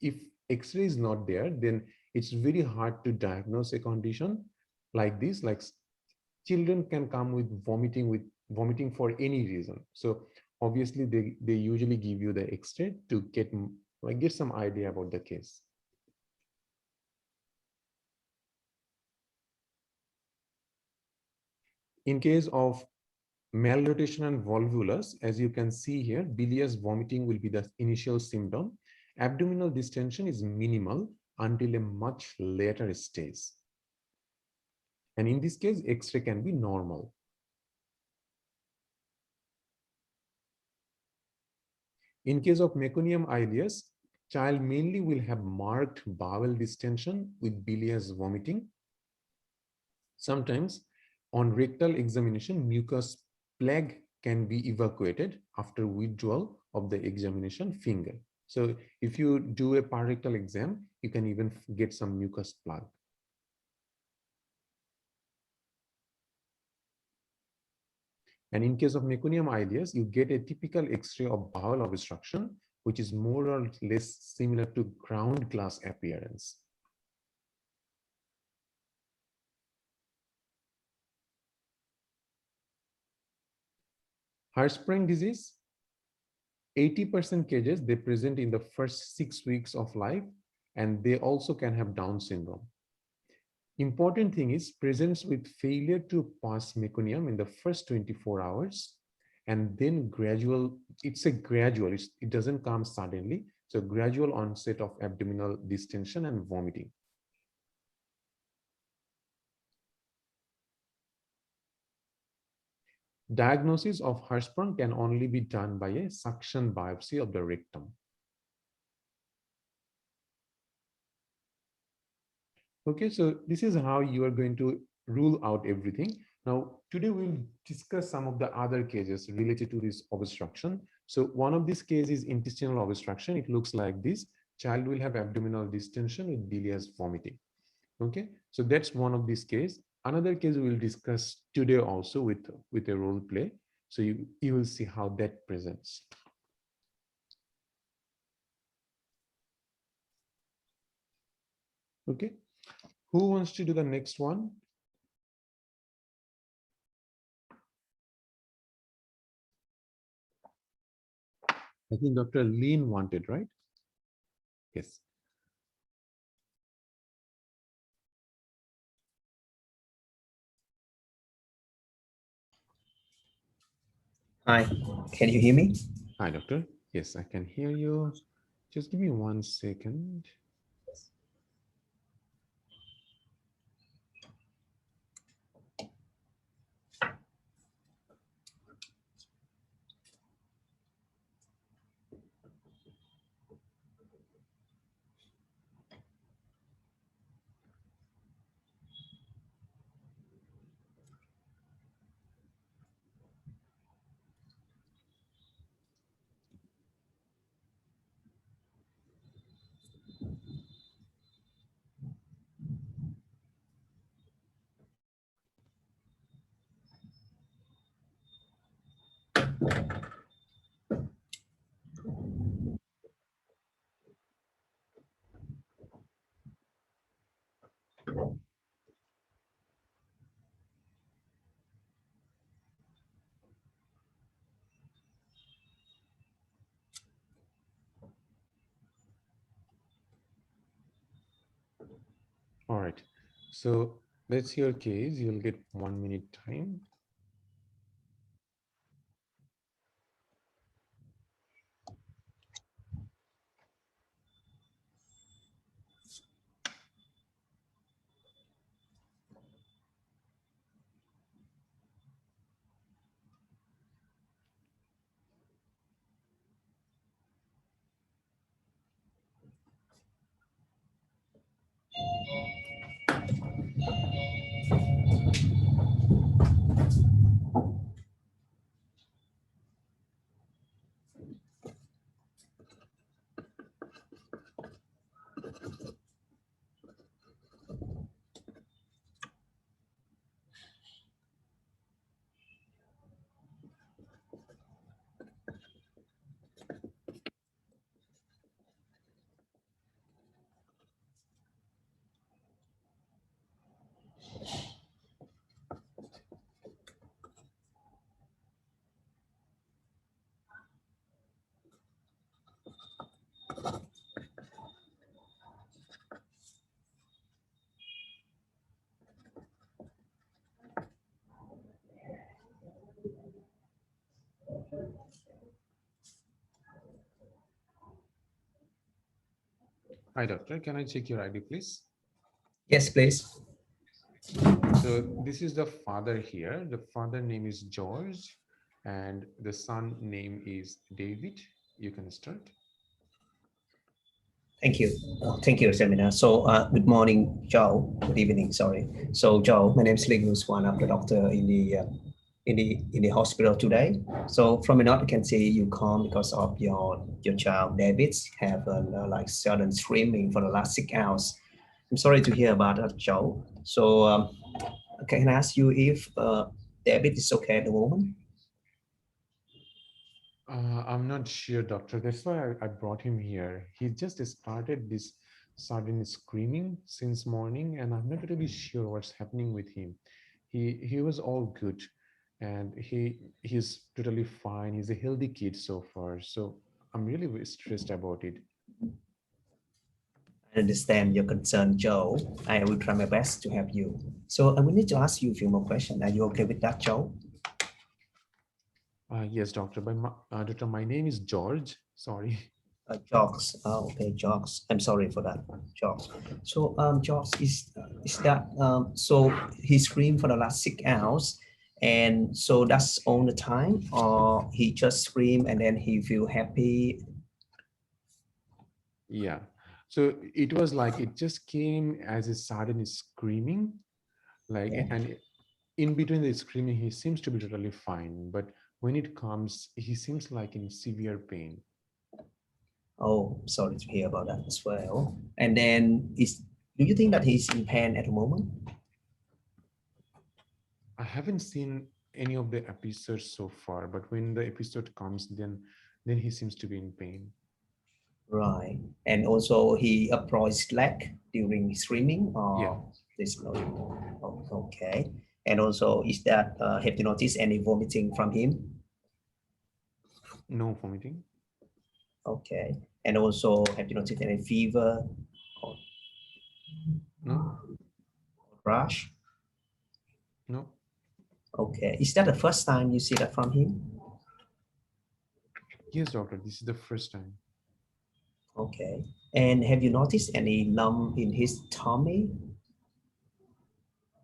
A: if X-ray is not there, then it's very hard to diagnose a condition like this. Like children can come with vomiting for any reason. So obviously they usually give you the X-ray to get some idea about the case. In case of malrotation and volvulus, as you can see here, bilious vomiting will be the initial symptom. Abdominal distension is minimal until a much later stage. And in this case, X-ray can be normal. In case of meconium ileus, child mainly will have marked bowel distension with bilious vomiting. Sometimes on rectal examination, mucus plaque can be evacuated after withdrawal of the examination finger. So if you do a parectal exam, you can even get some mucus plug. And in case of meconium ileus, you get a typical X-ray of bowel obstruction, which is more or less similar to ground glass appearance. Hirschsprung disease, 80% cases, they present in the first 6 weeks of life, and they also can have Down syndrome. Important thing is presents with failure to pass meconium in the first 24 hours, and then it doesn't come suddenly. So gradual onset of abdominal distension and vomiting. Diagnosis of Hirschsprung can only be done by a suction biopsy of the rectum. Okay, so this is how you are going to rule out everything. Now, today we'll discuss some of the other cases related to this obstruction. So one of these cases is intestinal obstruction. It looks like this. Child will have abdominal distension with bilious vomiting. Okay, so that's one of these cases. Another case we will discuss today also with a role play. So you will see how that presents. Okay, who wants to do the next one? I think Dr. Lean wanted, right? Yes.
D: Hi, can you hear me?
A: Hi, doctor. Yes, I can hear you. Just give me 1 second. All right. So that's your case. You'll get 1 minute time. Hi, doctor. Can I check your ID, please?
D: Yes, please.
A: So this is the father here. The father name is George and the son name is David. You can start.
D: Thank you. Thank you, Seminar. So good morning, Joe. Good evening, sorry. So Joe, my name is Lingus, one of the doctor in the hospital today. So from a note, you can see you come because of your child David have like sudden screaming for the last 6 hours. I'm sorry to hear about that, Joe. So can I ask you if David is okay at the moment?
A: I'm not sure, doctor. That's why I brought him here. He just started this sudden screaming since morning, and I'm not really sure what's happening with him. He was all good, and he's totally fine. He's a healthy kid so far. So I'm really stressed about it.
D: I understand your concern, Joe. I will try my best to help you. So I will need to ask you a few more questions. Are you okay with that, Joe?
A: Yes, doctor. Doctor, my name is George. Sorry.
D: Jocks. Oh, okay, jocks. I'm sorry for that, jocks. So, jocks is that so he screamed for the last 6 hours, and so that's all the time, or he just screamed and then he feel happy.
A: Yeah. So it was like it just came as a sudden screaming, like,
D: Yeah.
A: and in between the screaming, he seems to be totally fine. But when it comes, he seems like in severe pain.
D: Oh, sorry to hear about that as well. And then do you think that he's in pain at the moment?
A: I haven't seen any of the episodes so far, but when the episode comes, then he seems to be in pain.
D: Right. And also he uproars his leg during screaming
A: Yeah.
D: or this no. Oh, okay. And also is that have you noticed any vomiting from him?
A: No vomiting.
D: Okay. And also have you noticed any fever or
A: No.
D: rash?
A: No.
D: Okay. Is that the first time you see that from him?
A: Yes, doctor. This is the first time.
D: Okay. And have you noticed any lump in his tummy?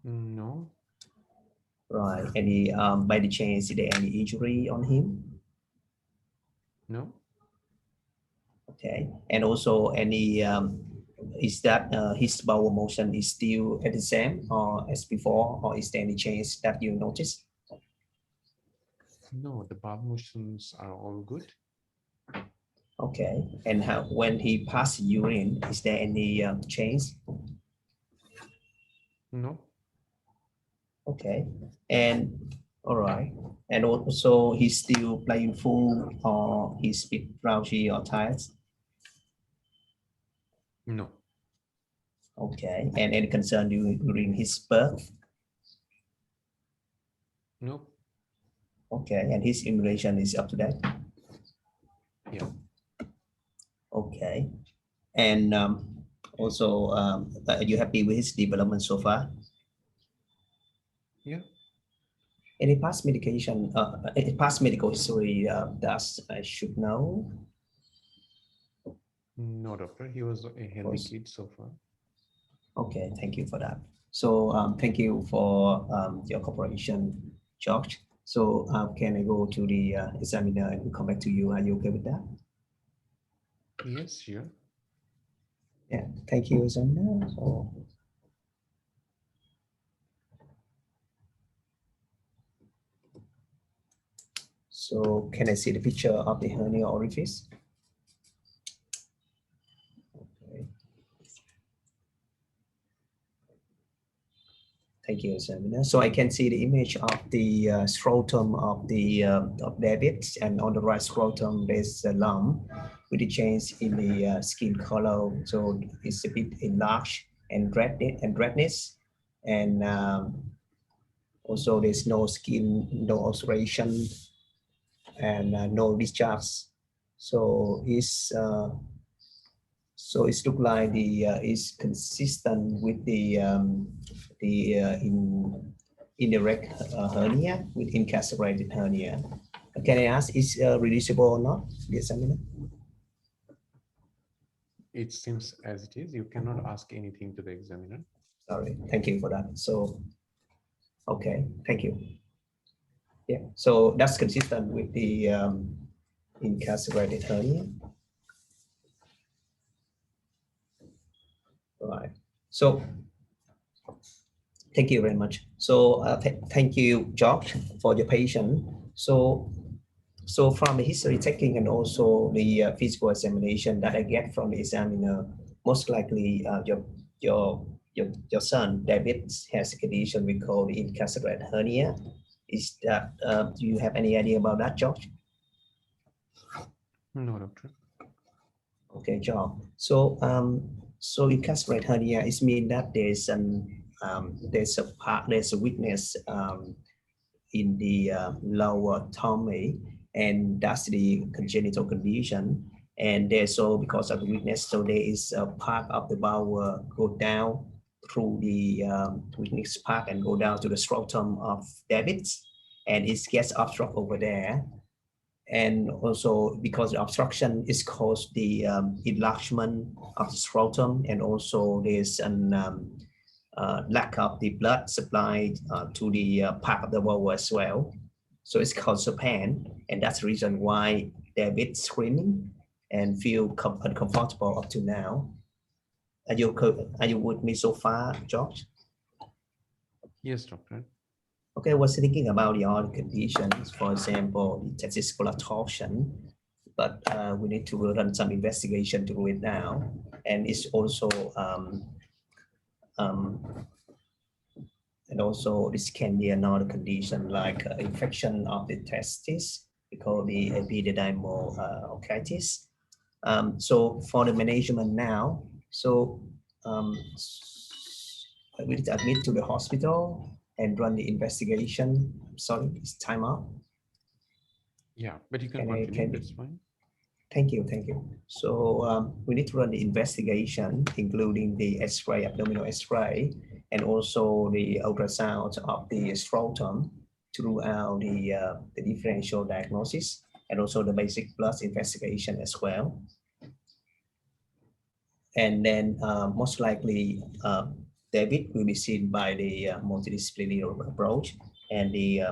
A: No.
D: Right. Any by the chance, is there any injury on him?
A: No.
D: Okay. And also any is that his bowel motion is still at the same or as before, or is there any change that you notice?
A: No. The bowel motions are all good.
D: Okay. And how when he passes urine, is there any change?
A: No.
D: Okay. And all right. And also he's still playing full or he's a bit drowsy or tired?
A: No.
D: Okay. And any concern during his birth?
A: No.
D: Okay. And his immunization is up to date?
A: Yeah.
D: Okay. And also, are you happy with his development so far?
A: Yeah.
D: Any past medication, any past medical history that I should know?
A: No, doctor. He was a healthy kid so far.
D: Okay, thank you for that. So thank you for your cooperation, George. So can I go to the examiner and come back to you? Are you okay with that?
A: Yes, sure.
D: Yeah, thank you, examiner. So can I see the picture of the hernia orifice? Okay. Thank you, examiner. So I can see the image of the scrotum of the of David, and on the right scrotum there's a lump with a change in the skin color. So it's a bit enlarged and redness, and also there's no skin, no ulceration, and no discharge. So it's look like the is consistent with the indirect hernia with incarcerated hernia. Can I ask, is reducible or not? The examiner.
A: It seems as it is. You cannot ask anything to the examiner.
D: Sorry, thank you for that. So, okay, thank you. Yeah, so that's consistent with the incarcerated hernia. Right. So, thank you very much. So, thank you, George, for your patience. So from the history taking and also the physical examination that I get from the examiner, most likely your son David has a condition we call the incarcerated hernia. Is that do you have any idea about that, George?
A: No, doctor.
D: Okay, George. So so incarcerated hernia is mean that there's a weakness in the lower tummy, and that's the congenital condition. And there's so because of the weakness, so there is a part of the bowel go down through the weakness part and go down to the scrotum of David, and it gets obstructed over there. And also because the obstruction is caused the enlargement of the scrotum, and also there's an lack of the blood supply to the part of the vulva as well. So it's called SOPAN, and that's the reason why David screaming and feel uncomfortable up to now. Are you with me so far, George?
A: Yes, doctor.
D: Okay, I was thinking about the other conditions, for example, the testicular torsion, but we need to run some investigation to do it now. And it's also, this can be another condition like infection of the testis, we call the epididymal otitis. So for the management now, so we need to admit to the hospital and run the investigation. Sorry, it's time out.
A: Yeah, but you can continue, that's fine.
D: Thank you, thank you. So we need to run the investigation, including the X-ray, abdominal X-ray, and also the ultrasound of the scrotum to rule out the differential diagnosis, and also the basic blood investigation as well. And then most likely, David will be seen by the multidisciplinary approach, and the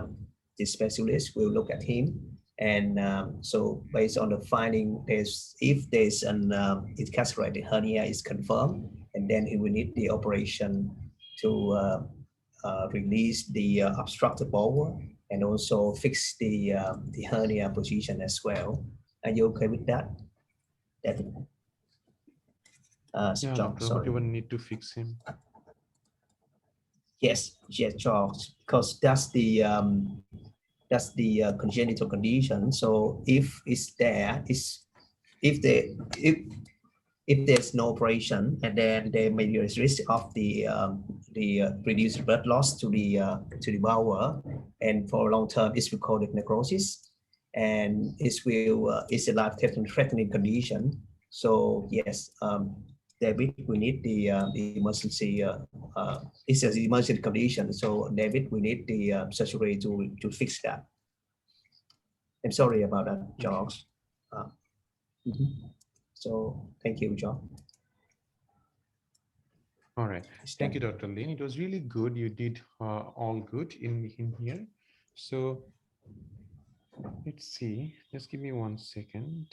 D: specialist will look at him. And so based on the finding, if there's an incarcerated hernia is confirmed, and then it will need the operation to release the obstructed vulva and also fix the hernia position as well. Are you okay with that, David?
A: Yeah,
D: John,
A: doctor,
D: sorry.
A: but you will need to fix him.
D: Yes, George, because that's the congenital condition. So if it's there, if there's no operation, and then there may be a risk of the reduced blood loss to the vulva, and for a long term, it will cause necrosis, and it's a life-threatening condition. So yes, David, we need the emergency. It's an emergency condition. So David, we need the surgery to fix that. I'm sorry about that, George. So thank you, George.
A: All right. Thank you, Dr. Lin. It was really good. You did all good in here. So let's see. Just give me 1 second.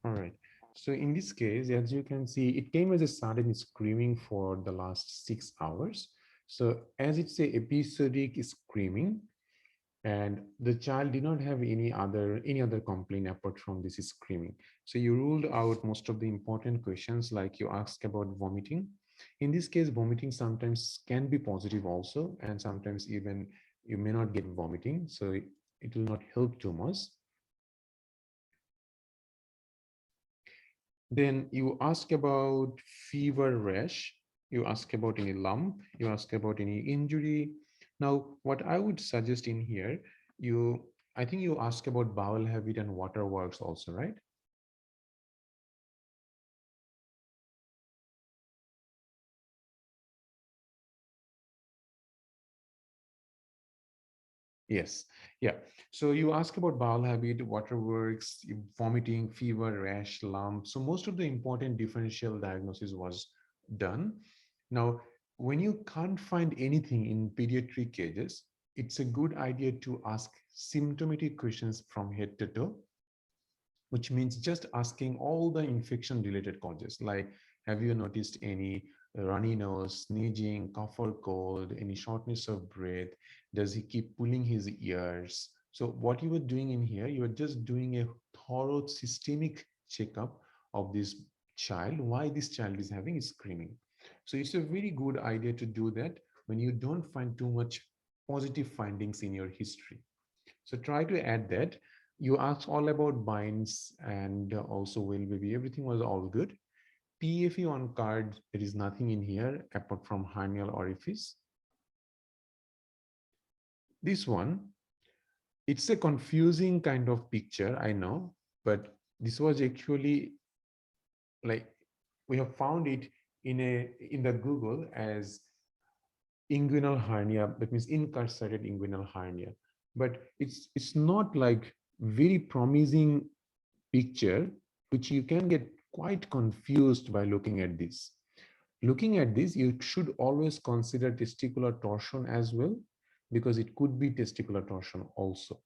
A: All right. So in this case, as you can see, it came as a sudden screaming for the last 6 hours. So as it's a episodic screaming, and the child did not have any other complaint apart from this screaming. So you ruled out most of the important questions, like you asked about vomiting. In this case, vomiting sometimes can be positive also, and sometimes even you may not get vomiting, so it will not help too much. Then you ask about fever, rash, you ask about any lump, you ask about any injury. Now, what I would suggest in here, I think you ask about bowel habit and waterworks also, right? Yes. Yeah. So you ask about bowel habit, waterworks, vomiting, fever, rash, lump. So most of the important differential diagnosis was done. Now, when you can't find anything in pediatric cases, it's a good idea to ask symptomatic questions from head to toe, which means just asking all the infection related causes, like have you noticed any runny nose, sneezing, cough or cold, any shortness of breath? Does he keep pulling his ears? So what you were doing in here, you are just doing a thorough systemic checkup of this child, why this child is having screaming. So it's a very good idea to do that when you don't find too much positive findings in your history. So try to add that. You asked all about binds and also well baby, everything was all good. PFE on card, there is nothing in here apart from hernial orifice. This one, it's a confusing kind of picture, I know, but this was actually like we have found it in the Google as inguinal hernia, that means incarcerated inguinal hernia. But it's not like very promising picture, which you can get quite confused by looking at this. Looking at this, you should always consider testicular torsion as well, because it could be testicular torsion also.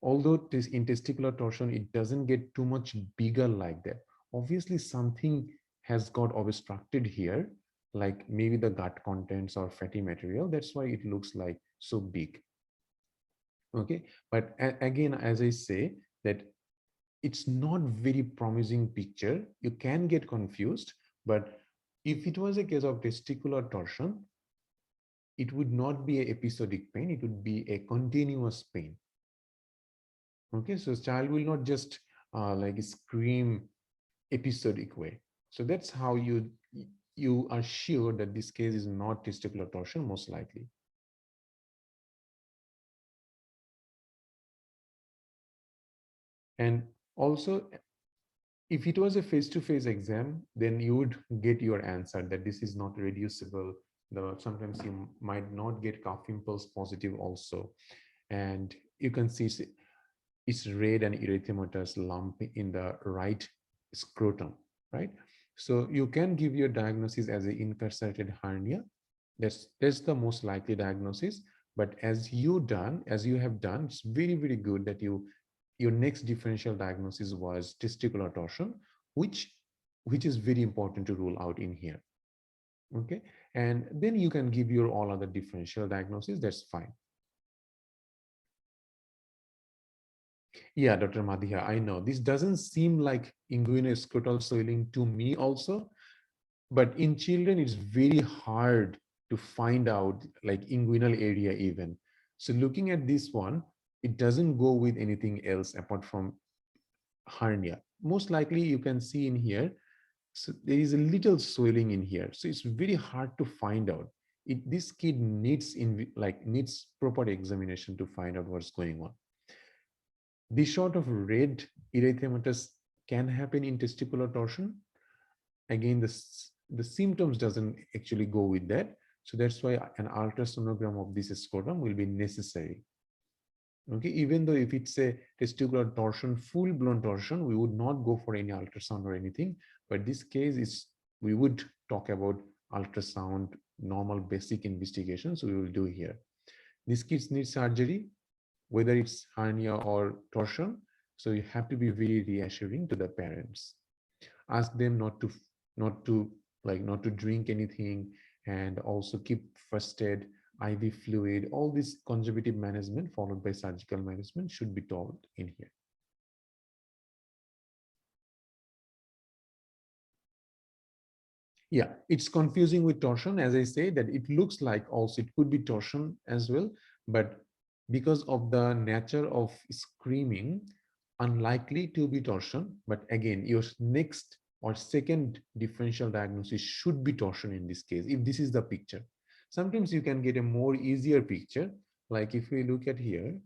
A: Although this in testicular torsion, it doesn't get too much bigger like that. Obviously, something has got obstructed here, like maybe the gut contents or fatty material. That's why it looks like so big. Okay, but again, as I say, that it's not very promising picture. You can get confused, but if it was a case of testicular torsion, it would not be an episodic pain, it would be a continuous pain. Okay, so child will not just like scream episodic way. So that's how you are sure that this case is not testicular torsion, most likely. And also, if it was a face-to-face exam, then you would get your answer that this is not reducible. Sometimes you might not get cough impulse positive also. And you can see it's red and erythematous lump in the right scrotum, right? So you can give your diagnosis as an incarcerated hernia. That's the most likely diagnosis. But as you have done, it's very, very good that your next differential diagnosis was testicular torsion, which is very important to rule out in here. Okay, and then you can give your all other differential diagnosis. That's fine. Yeah, Dr. Madhya, I know this doesn't seem like inguinal swelling to me also, but in children, it's very hard to find out like inguinal area even. So looking at this one, it doesn't go with anything else apart from hernia. Most likely you can see in here, so there is a little swelling in here. So it's very hard to find out. This kid needs needs proper examination to find out what's going on. This sort of red erythematous can happen in testicular torsion. Again, the symptoms doesn't actually go with that. So that's why an ultrasonogram of this scrotum will be necessary. Okay, even though if it's a testicular torsion, full-blown torsion, we would not go for any ultrasound or anything. But this case is, we would talk about ultrasound, normal basic investigations we will do here. These kids need surgery, whether it's hernia or torsion. So you have to be very reassuring to the parents. Ask them not to drink anything, and also keep first aid, IV fluid. All this conservative management followed by surgical management should be told in here. Yeah, it's confusing with torsion. As I say, that it looks like also it could be torsion as well, but because of the nature of screaming, unlikely to be torsion. But again, your next or second differential diagnosis should be torsion in this case, if this is the picture. Sometimes you can get a more easier picture, like if we look at here.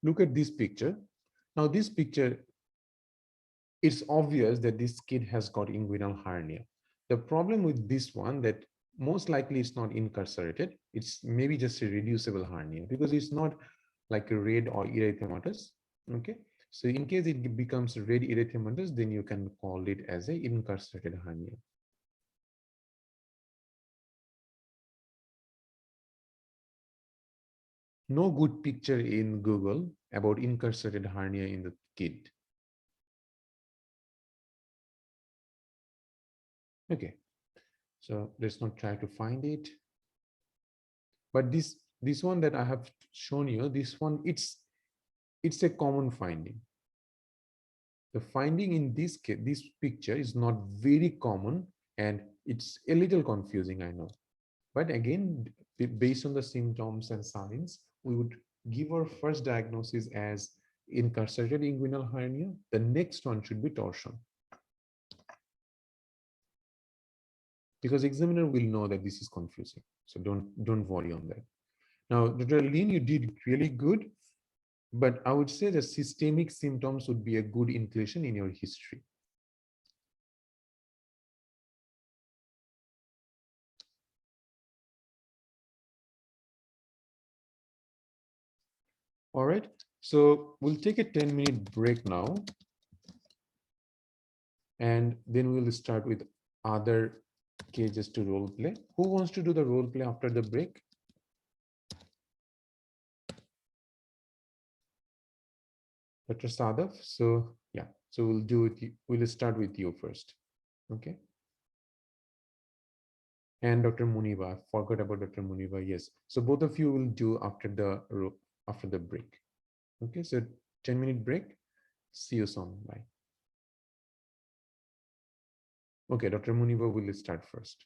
A: Look at this picture. Now this picture, it's obvious that this kid has got inguinal hernia. The problem with this one, that most likely it's not incarcerated. It's maybe just a reducible hernia because it's not like a red or erythematous. Okay. So in case it becomes red erythematous, then you can call it as a incarcerated hernia. No good picture in Google about incarcerated hernia in the kid. Okay, so let's not try to find it. But this one that I have shown you, this one, it's a common finding. The finding in this case, this picture is not very common, and it's a little confusing, I know. But again, based on the symptoms and signs, we would give our first diagnosis as incarcerated inguinal hernia. The next one should be torsion, because examiner will know that this is confusing. So don't worry on that. Now, Dr. Lin, you did really good, but I would say the systemic symptoms would be a good inclusion in your history. All right, so we'll take a 10-minute break now, and then we'll start with other cases to role play. Who wants to do the role play after the break? Dr. Sadaf. So yeah, so we'll do it. We'll start with you first. Okay. And Dr. Muniba, I forgot about Dr. Muniba. Yes. So both of you will do after the break. Okay. So 10-minute break. See you soon. Bye. Okay. Dr. Muniba will start first.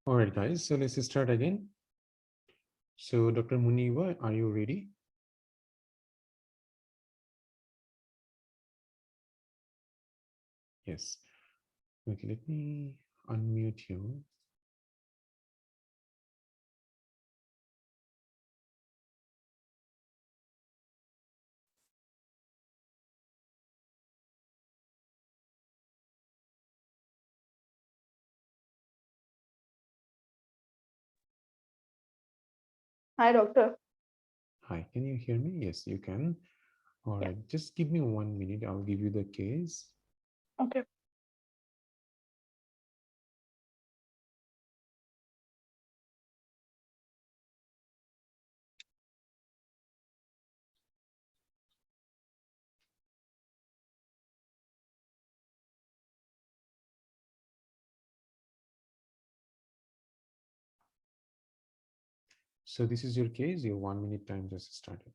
A: All right, guys, so let's start again. So Dr. Muniba, are you ready? Yes. Okay, let me unmute you.
E: Hi, doctor.
A: Hi, can you hear me? Yes, you can. All
E: Yeah.
A: right, just give me 1 minute. I'll give you the case.
E: Okay.
A: So this is your case. Your 1 minute time just started.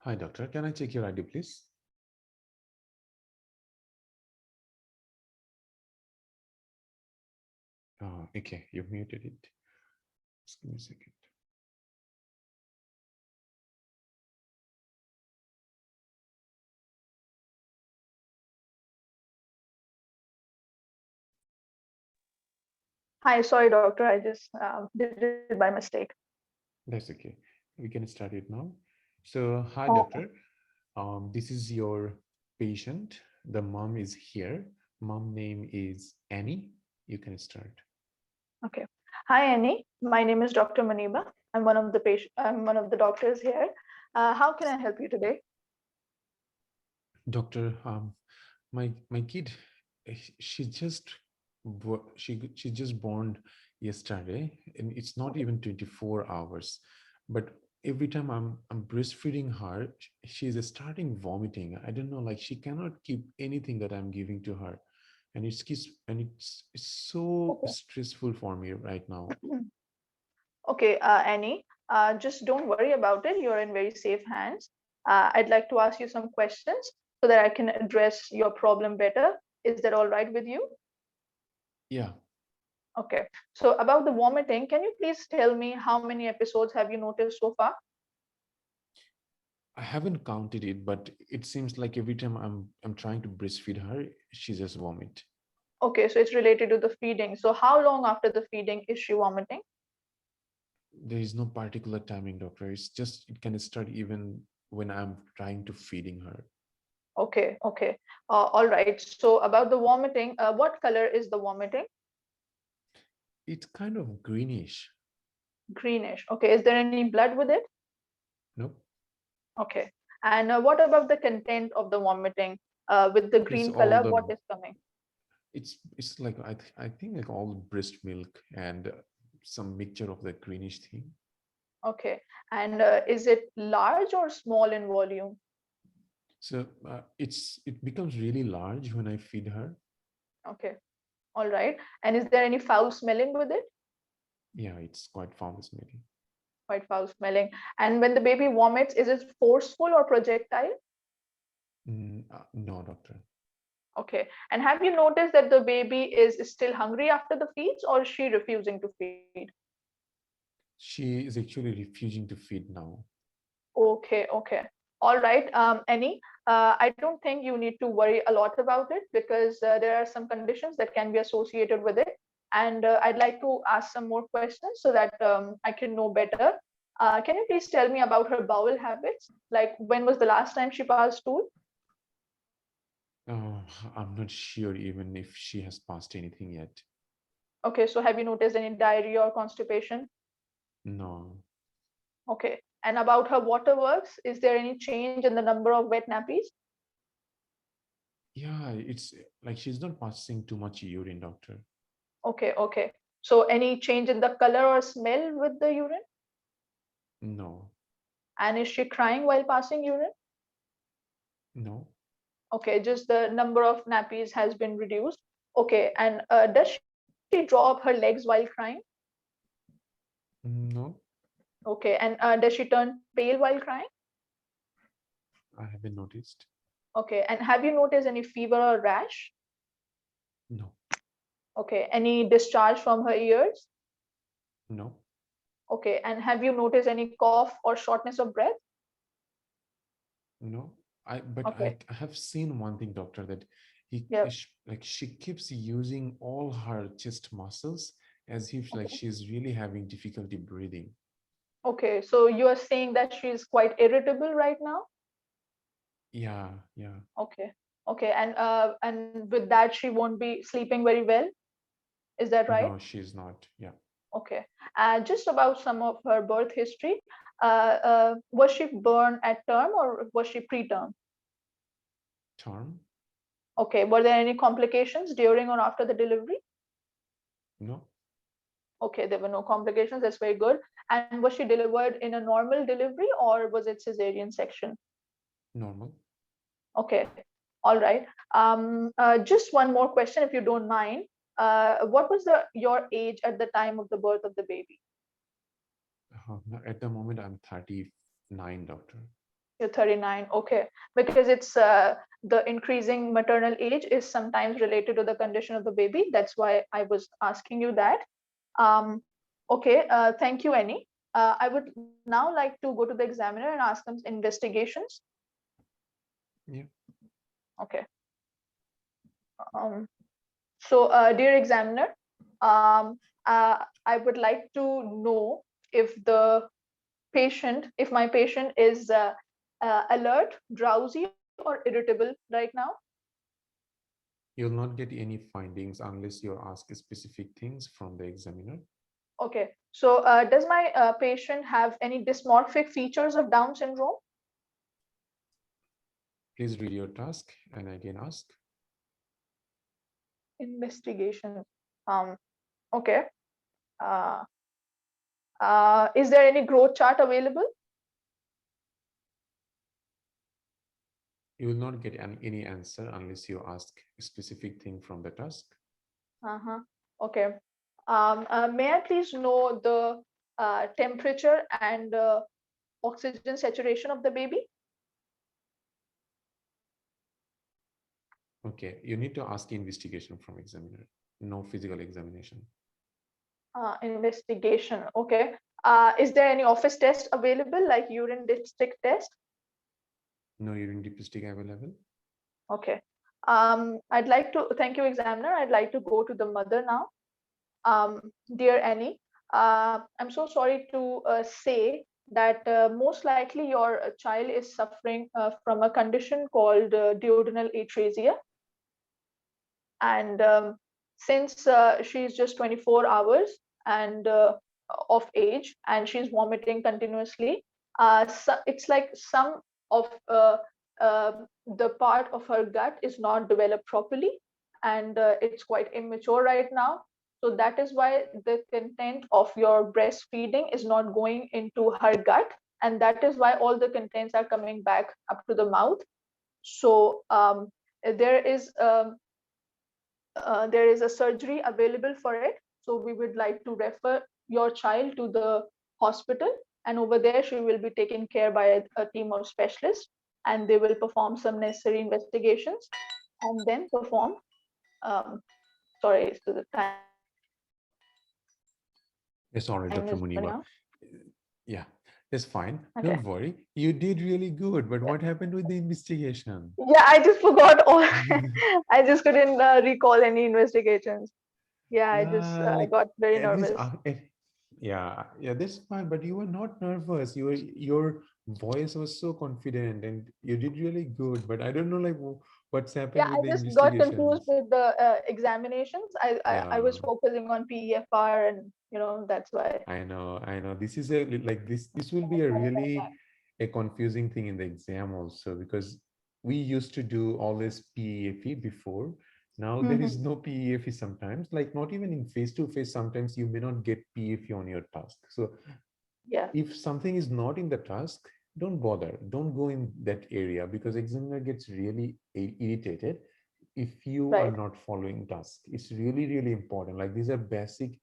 A: Hi, doctor. Can I check your ID, please? Okay, you've muted it. Just give me a second.
E: Hi, sorry, doctor. I just did it by mistake.
A: That's okay. We can start it now. So, hi,
E: Oh,
A: doctor. This is your patient. The mom is here. Mom name is Annie. You can start.
E: okay. Hi, Annie. My name is Dr. Maniba. I'm one of the patient. I'm one of the doctors here. How can I help you today?
A: Doctor, my kid, she just she just born yesterday, and it's not even 24 hours. But every time I'm breastfeeding her, she's starting vomiting. I don't know, like she cannot keep anything that I'm giving to her, and it's so
E: Okay.
A: stressful for me right now.
E: Okay, Annie. Just don't worry about it. You're in very safe hands. I'd like to ask you some questions so that I can address your problem better. Is that all right with you?
A: Yeah,
E: Okay. So about the vomiting, can you please tell me how many episodes have you noticed so far?
A: I haven't counted it, but it seems like every time I'm trying to breastfeed her, she just vomit.
E: Okay, so it's related to the feeding. So how long after the feeding is she vomiting?
A: There is no particular timing, doctor. It's just it can start even when I'm trying to feeding her.
E: Okay, okay. All right. So about the vomiting, what color is the vomiting?
A: It's kind of greenish.
E: Greenish. Okay. Is there any blood with it?
A: Nope.
E: Okay. And what about the content of the vomiting? With the
A: It's
E: green
A: all
E: color,
A: the
E: what is coming?
A: it's like I think like all breast milk and some mixture of the greenish thing.
E: Okay. And is it large or small in volume?
A: So it becomes really large when I feed her.
E: Okay. All right. And is there any foul smelling with it?
A: Yeah, it's quite foul smelling.
E: Quite foul smelling. And when the baby vomits, is it forceful or projectile?
A: No, doctor.
E: Okay. And have you noticed that the baby is still hungry after the feeds, or is she refusing to feed?
A: She is actually refusing to feed now.
E: Okay, okay. All right, Annie, I don't think you need to worry a lot about it because there are some conditions that can be associated with it. And I'd like to ask some more questions so that I can know better. Can you please tell me about her bowel habits? Like, when was the last time she passed stool?
A: Uh, I'm not sure even if she has passed anything yet.
E: Okay, so have you noticed any diarrhea or constipation?
A: No.
E: Okay. And about her water works, is there any change in the number of wet nappies?
A: Yeah, it's like she's not passing too much urine, doctor.
E: Okay, okay. So any change in the color or smell with the urine?
A: No,
E: And is she crying while passing urine?
A: no,
E: Okay, just the number of nappies has been reduced. Okay, and does she draw up her legs while crying?
A: no,
E: Okay, and does she turn pale while crying?
A: I haven't noticed.
E: Okay, and have you noticed any fever or rash?
A: No,
E: Okay, any discharge from her ears?
A: no,
E: Okay, and have you noticed any cough or shortness of breath?
A: no. But
E: Okay,
A: I have seen one thing, doctor, that
E: yeah,
A: like she keeps using all her chest muscles as if like
E: okay.
A: she's really having difficulty breathing.
E: Okay, so you are saying that she's quite irritable right now?
A: Yeah, yeah.
E: Okay, okay, and with that she won't be sleeping very well. Is that right?
A: No, she's not. Yeah.
E: Okay. Just about some of her birth history. Was she born at term or was she preterm?
A: Term?
E: Okay. Were there any complications during or after the delivery?
A: No,
E: Okay, there were no complications. That's very good. And was she delivered in a normal delivery or was it cesarean section?
A: normal.
E: Okay. All right. Just one more question, if you don't mind. What was your age at the time of the birth of the baby?
A: No, at the moment, I'm 39, doctor.
E: You're 39. Okay. Because it's the increasing maternal age is sometimes related to the condition of the baby. That's why I was asking you that. Um, okay. Thank you, Annie. I would now like to go to the examiner and ask them investigations.
A: Yeah.
E: Okay. Um, so, dear examiner, I would like to know if if my patient is alert, drowsy, or irritable right now.
A: You'll not get any findings unless you ask specific things from the examiner.
E: Okay, so does my patient have any dysmorphic features of Down syndrome?
A: Please read your task and again ask.
E: Investigation. Okay. Uh, is there any growth chart available?
A: You will not get any answer unless you ask a specific thing from the task.
E: Uh-huh. Okay. May I please know the temperature and oxygen saturation of the baby?
A: Okay, you need to ask investigation from examiner, no physical examination.
E: Investigation. Okay. Is there any office test available, like urine dipstick test?
A: No urine dipstick available.
E: Okay. I'd like to thank you, examiner. I'd like to go to the mother now. Dear Annie, I'm so sorry to say that most likely your child is suffering from a condition called duodenal atresia. And since she's just 24 hours and of age and she's vomiting continuously, so it's like some of uh, the part of her gut is not developed properly, and it's quite immature right now. So that is why the content of your breastfeeding is not going into her gut, and that is why all the contents are coming back up to the mouth. So there is there is a surgery available for it. So we would like to refer your child to the hospital, and over there she will be taken care by a team of specialists, and they will perform some necessary investigations and then perform, sorry, so the time
A: Yes, all right,
E: is
A: Dr.
E: running
A: Muniba.
E: out.
A: Yeah, that's fine.
E: Okay.
A: Don't worry. You did really good, but what happened with the investigation?
E: Yeah, I just forgot all. I just couldn't recall any investigations. Yeah, I just
A: Yeah, like
E: got very
A: at least,
E: nervous.
A: yeah, that's fine. But you were not nervous. Your voice was so confident, and you did really good. But I don't know, like, what's
E: Yeah,
A: happened
E: I
A: with the
E: just got confused
A: investigations.
E: with the examinations. I
A: Yeah,
E: was focusing on PEFR, and that's why.
A: I know, I know. This is a like this will be a really a confusing thing in the exam also, because we used to do always PEFE before. Now there is
E: Mhm.
A: no PEFE sometimes, like not even in face to face. Sometimes you may not get PEFE on your task. So
E: Yeah,
A: if something is not in the task, don't bother. Don't go in that area, because examiner gets really irritated if you are
E: right.
A: not following task. It's really, really important. Like these are basic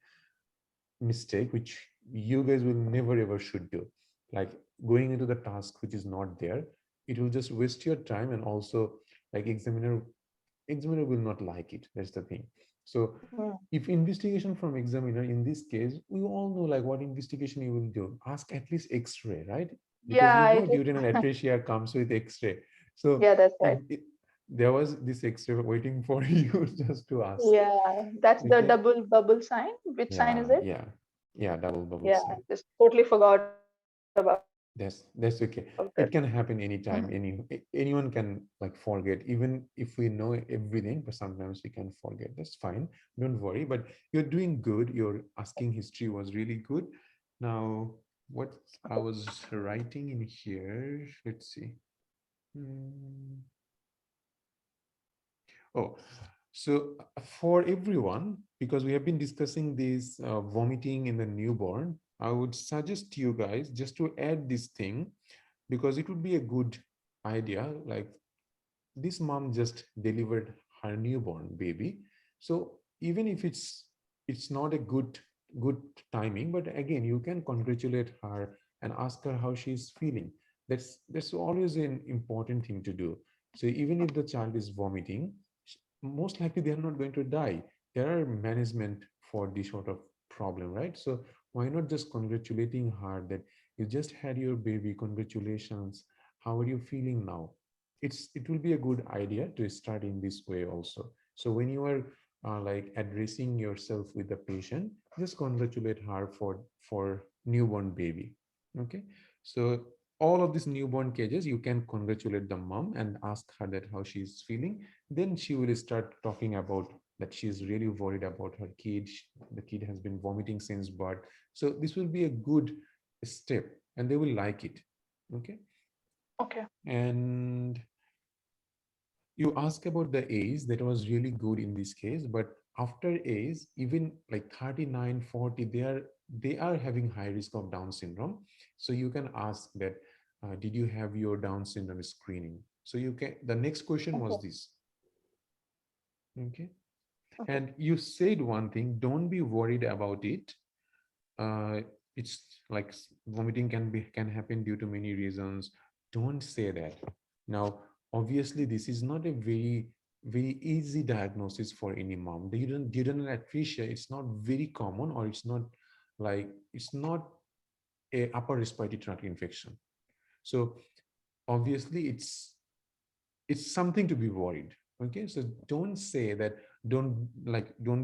A: mistake which you guys will never ever should do, like going into the task which is not there. It will just waste your time, and also like examiner will not like it. That's the thing. So
E: Mm.
A: if investigation from examiner, in this case we all know like what investigation you will do. Ask at least x-ray, right? Because
E: Yeah,
A: you
E: I
A: know
E: just
A: duodenal atresia comes with x-ray. So
E: yeah, that's
A: if
E: right.
A: there was this x-ray waiting for you just to ask.
E: Yeah, that's the
A: Okay.
E: double bubble sign. Which sign is
A: Yeah,
E: it?
A: yeah, yeah, double bubble
E: Yeah,
A: sign.
E: just totally forgot about
A: That's okay.
E: it.
A: It can happen anytime. Anyone can like forget, even if we know everything, but sometimes we can forget. That's fine. Don't worry. But you're doing good. Your asking history was really good. Now, what I was writing in here, let's see. Hmm. Oh, so for everyone, because we have been discussing this vomiting in the newborn, I would suggest you guys just to add this thing, because it would be a good idea. Like this mom just delivered her newborn baby. So even if it's not a good timing, but again, you can congratulate her and ask her how she's feeling. That's always an important thing to do. So even if the child is vomiting, most likely they are not going to die. There are management for this sort of problem, right? So why not just congratulating her that you just had your baby, congratulations, how are you feeling now? It will be a good idea to start in this way also. So when you are like addressing yourself with the patient, just congratulate her for newborn baby. Okay. So all of these newborn cases, you can congratulate the mom and ask her that how she's feeling. Then she will start talking about that she's really worried about her kid. The kid has been vomiting since birth. So this will be a good step, and they will like it. Okay.
E: Okay.
A: And you ask about the age, that was really good in this case. But after age, even like 39, 40, they are having high risk of Down syndrome. So you can ask that, did you have your Down syndrome screening? So you can, the next question
E: Okay.
A: was this. Okay.
E: Okay.
A: And you said one thing, don't be worried about it. uh, it's like vomiting can happen due to many reasons. Don't say that. Now obviously this is not a very easy diagnosis for any mom. The duodenal atresia, it's not very common, or it's not a upper respiratory tract infection. So obviously it's something to be worried. Okay, so don't say that, don't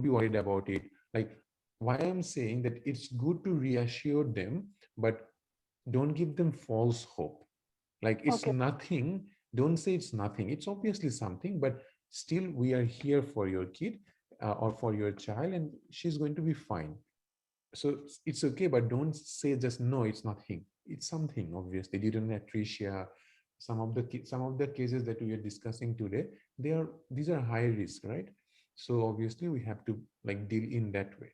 A: be worried about it. Like, why I'm saying that, it's good to reassure them, but don't give them false hope. Like it's
E: Okay.
A: nothing. Don't say it's nothing. It's obviously something, but still we are here for your kid, or for your child, and she's going to be fine. So it's okay, but don't say just no, it's nothing. It's something. Obviously during atresia, some of the cases that we are discussing today, these are high risk, right? So obviously we have to like deal in that way.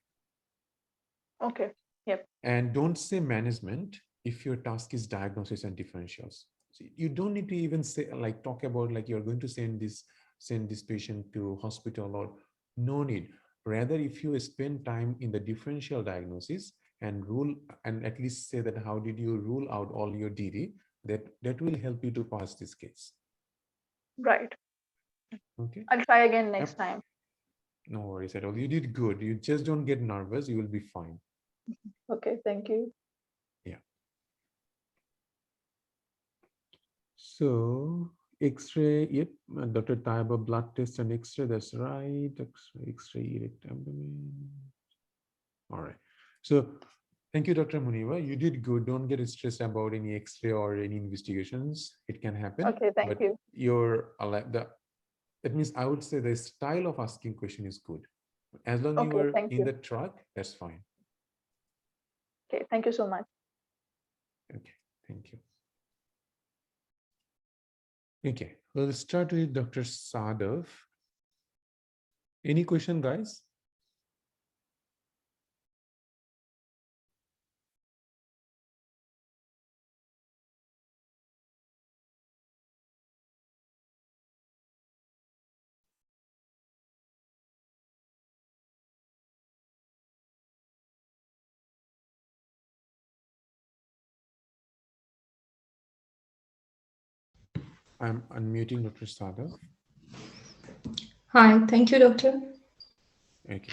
E: Okay. Yep.
A: And don't say management if your task is diagnosis and differentials. So you don't need to even say, like, talk about like you're going to send this patient to hospital, or No need. Rather, if you spend time in the differential diagnosis and rule, and at least say that how did you rule out all your DD, that will help you to pass this case.
E: Right.
A: Okay.
E: I'll try again next time.
A: No worries at all. You did good. You just don't get nervous. You will be fine.
E: Okay, thank you.
A: Yeah. So X-ray, yep. Dr. Taiba, blood test and X-ray. That's right. X-ray, erect abdomen. All right. So thank you, Dr. Muniva. You did good. Don't get stressed about any X-ray or any investigations. It can happen.
E: Okay, thank
A: but
E: you.
A: That means I would say the style of asking question is good. As long as you
E: Okay,
A: are
E: thank
A: in
E: you.
A: the truck, that's fine.
E: Okay, thank you so much.
A: Okay, thank you. Okay, we'll start with Dr. Sadov. Any question, guys? I'm unmuting Dr. Sadov.
F: Hi, thank you, doctor.
A: Okay,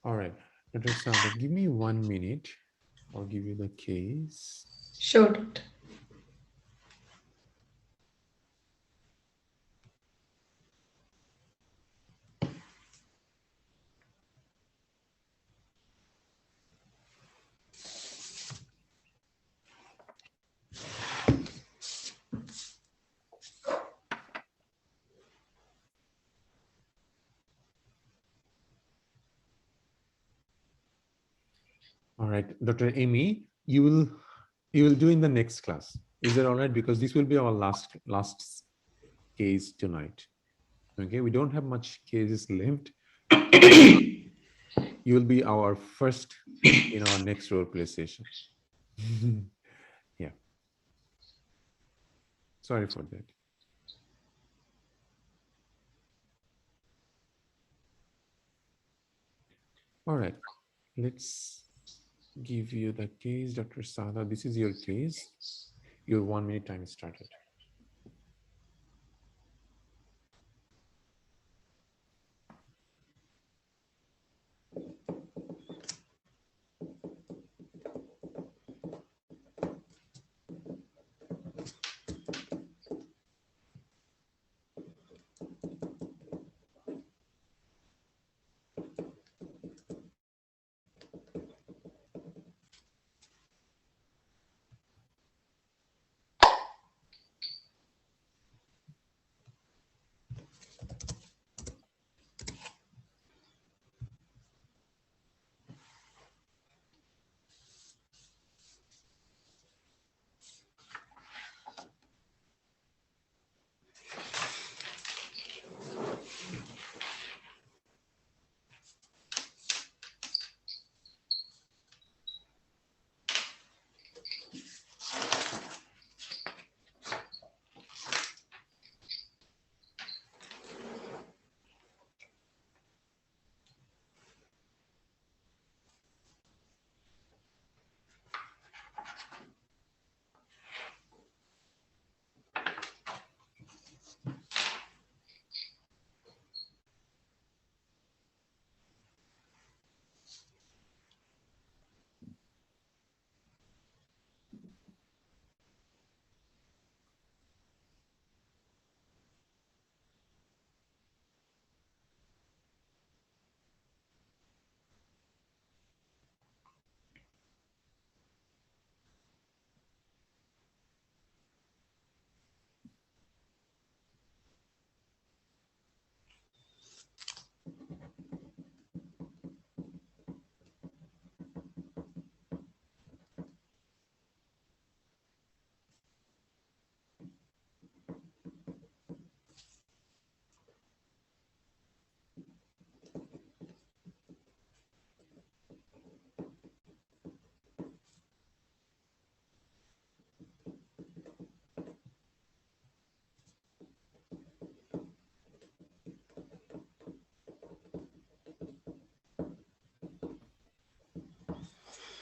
A: all right. Dr. Sadov, give me 1 minute. I'll give you the case.
F: Sure, doctor.
A: All right, Dr. Amy, you will do in the next class. Is that all right? Because this will be our last case tonight. Okay, we don't have much cases left. You will be our first in our next role play session. Yeah. Sorry for that. All right, let's give you the case, Dr. Sada. This is your case. Your 1 minute time started.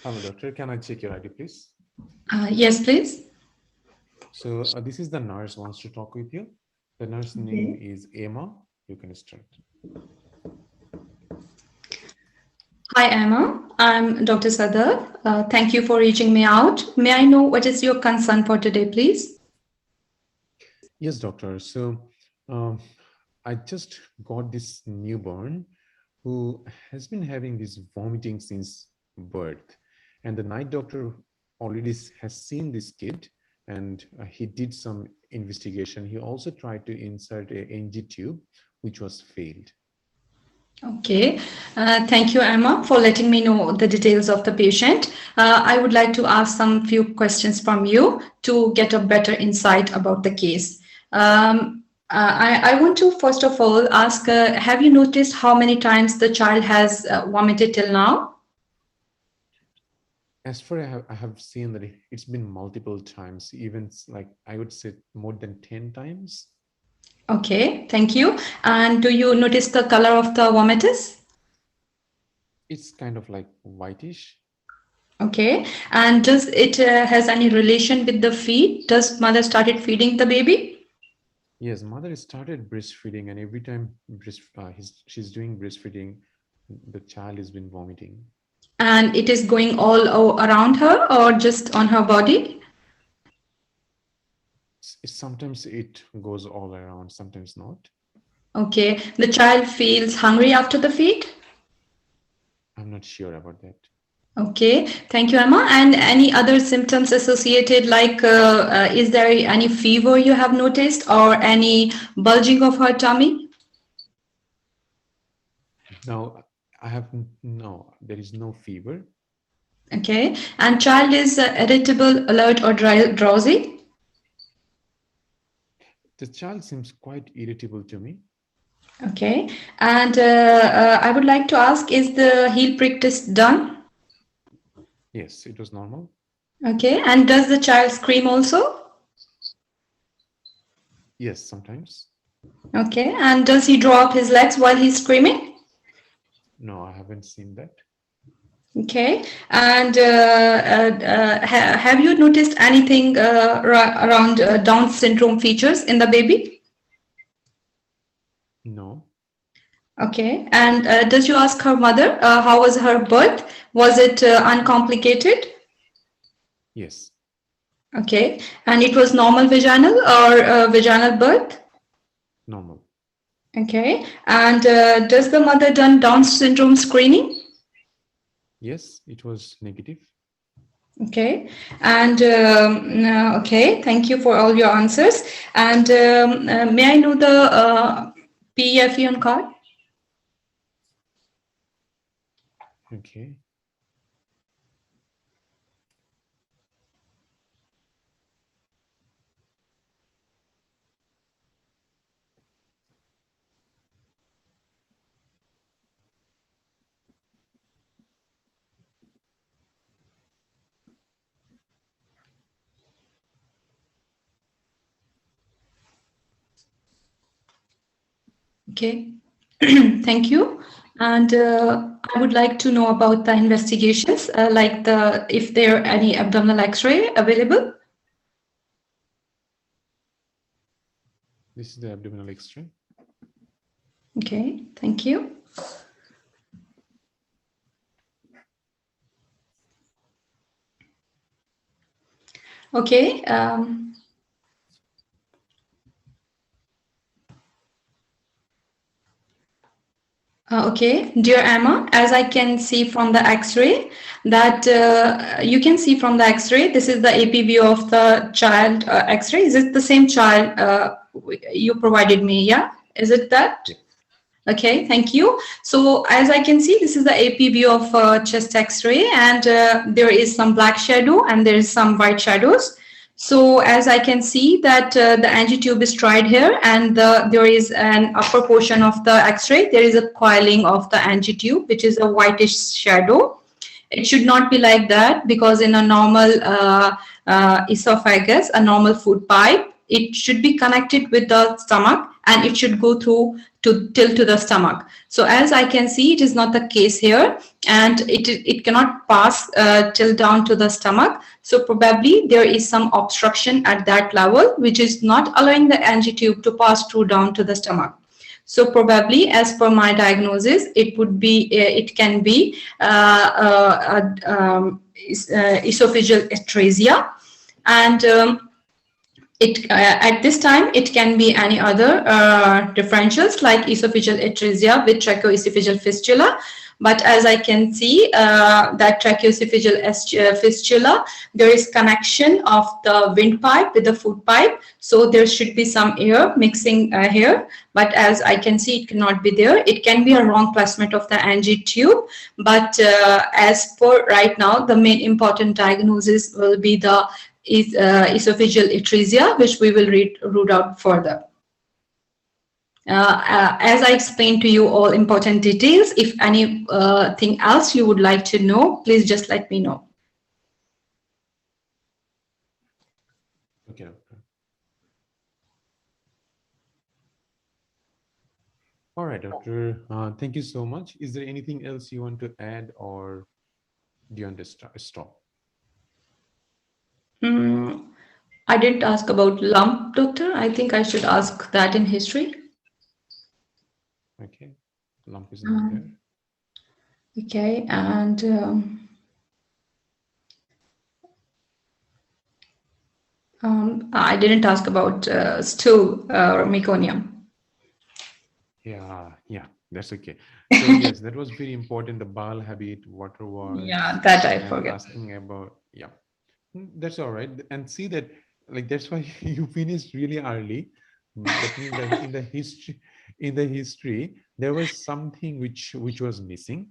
A: Hello, doctor. Can I check your ID, please?
F: Yes, please.
A: So this is the nurse wants to talk with you. The nurse name is Emma. You can start.
F: Hi, Emma. I'm Dr. Sadar. Thank you for reaching me out. May I know what is your concern for today, please?
A: Yes, doctor. So I just got this newborn who has been having this vomiting since birth. And the night doctor already has seen this kid, and he did some investigation. He also tried to insert a NG tube, which was failed.
F: Okay. Thank you, Emma, for letting me know the details of the patient. I would like to ask some few questions from you to get a better insight about the case. I want to first of all ask, have you noticed how many times the child has vomited till now?
A: As far as I have seen that it's been multiple times, even like I would say more than 10 times.
F: Okay, thank you. And do you notice the color of the vomitus?
A: It's kind of like whitish.
F: Okay, and does it has any relation with the feed? Does mother started feeding the baby?
A: Yes, mother started breastfeeding, and every time she's doing breastfeeding, the child has been vomiting.
F: And it is going all around her or just on her body?
A: Sometimes it goes all around, sometimes not.
F: Okay, the child feels hungry after the feed?
A: I'm not sure about that.
F: Okay, thank you, Emma. And any other symptoms associated, like is there any fever you have noticed or any bulging of her tummy?
A: No, there is no fever.
F: Okay, and child is irritable, alert, or drowsy?
A: The child seems quite irritable to me.
F: Okay, and I would like to ask, is the heel prick test done?
A: Yes, it was normal.
F: Okay, and does the child scream also?
A: Yes, sometimes.
F: Okay, and does he draw up his legs while he's screaming?
A: No, I haven't seen that.
F: Okay, and have you noticed anything around Down syndrome features in the baby?
A: No.
F: Okay, and does you ask her mother how was her birth? Was it uncomplicated?
A: Yes.
F: Okay, and it was normal vaginal or vaginal birth?
A: Normal.
F: Okay, and does the mother done Down syndrome screening?
A: Yes, it was negative.
F: Okay, and okay, thank you for all your answers. And may I know the PEFE on card?
A: Okay.
F: Okay, thank you. And I would like to know about the investigations, like if there are any abdominal X-ray available.
A: This is the abdominal X-ray.
F: Okay, thank you. Okay. Okay, dear Emma, as I can see from the X-ray, that you can see from the X-ray, this is the AP view of the child X-ray. Is it the same child you provided me? Yeah, is it that?
A: Yeah.
F: Okay, thank you. So as I can see, this is the AP view of chest X-ray, and there is some black shadow and there is some white shadows. So as I can see that the NG tube is tried here, and there is an upper portion of the X-ray. There is a coiling of the NG tube, which is a whitish shadow. It should not be like that, because in a normal esophagus, a normal food pipe, it should be connected with the stomach, and it should go through till the stomach. So as I can see, it is not the case here, and it cannot pass till down to the stomach. So probably there is some obstruction at that level, which is not allowing the NG tube to pass through down to the stomach. So probably, as per my diagnosis, it would be, it can be esophageal atresia, and at this time it can be any other differentials like esophageal atresia with tracheoesophageal fistula. But as I can see, that tracheoesophageal fistula, there is connection of the windpipe with the food pipe. So there should be some air mixing here. But as I can see, it cannot be there. It can be a wrong placement of the NG tube. But as for right now, the main important diagnosis will be the esophageal atresia, which we will root out further. As I explained to you all important details, if anything else you would like to know, please just let me know.
A: Okay, doctor. All right, doctor. Thank you so much. Is there anything else you want to add, or do you want to stop?
F: I didn't ask about lump, doctor. I think I should ask that in history.
A: Okay, lump is not there.
F: Okay, and I didn't ask about stool or meconium.
A: Yeah, that's okay. So yes, that was very important. The bowel habit, water works.
F: Yeah, that I forget.
A: Asking about, yeah, that's all right. And see that, like, that's why you finished really early. That means that in the history, there was something which was missing.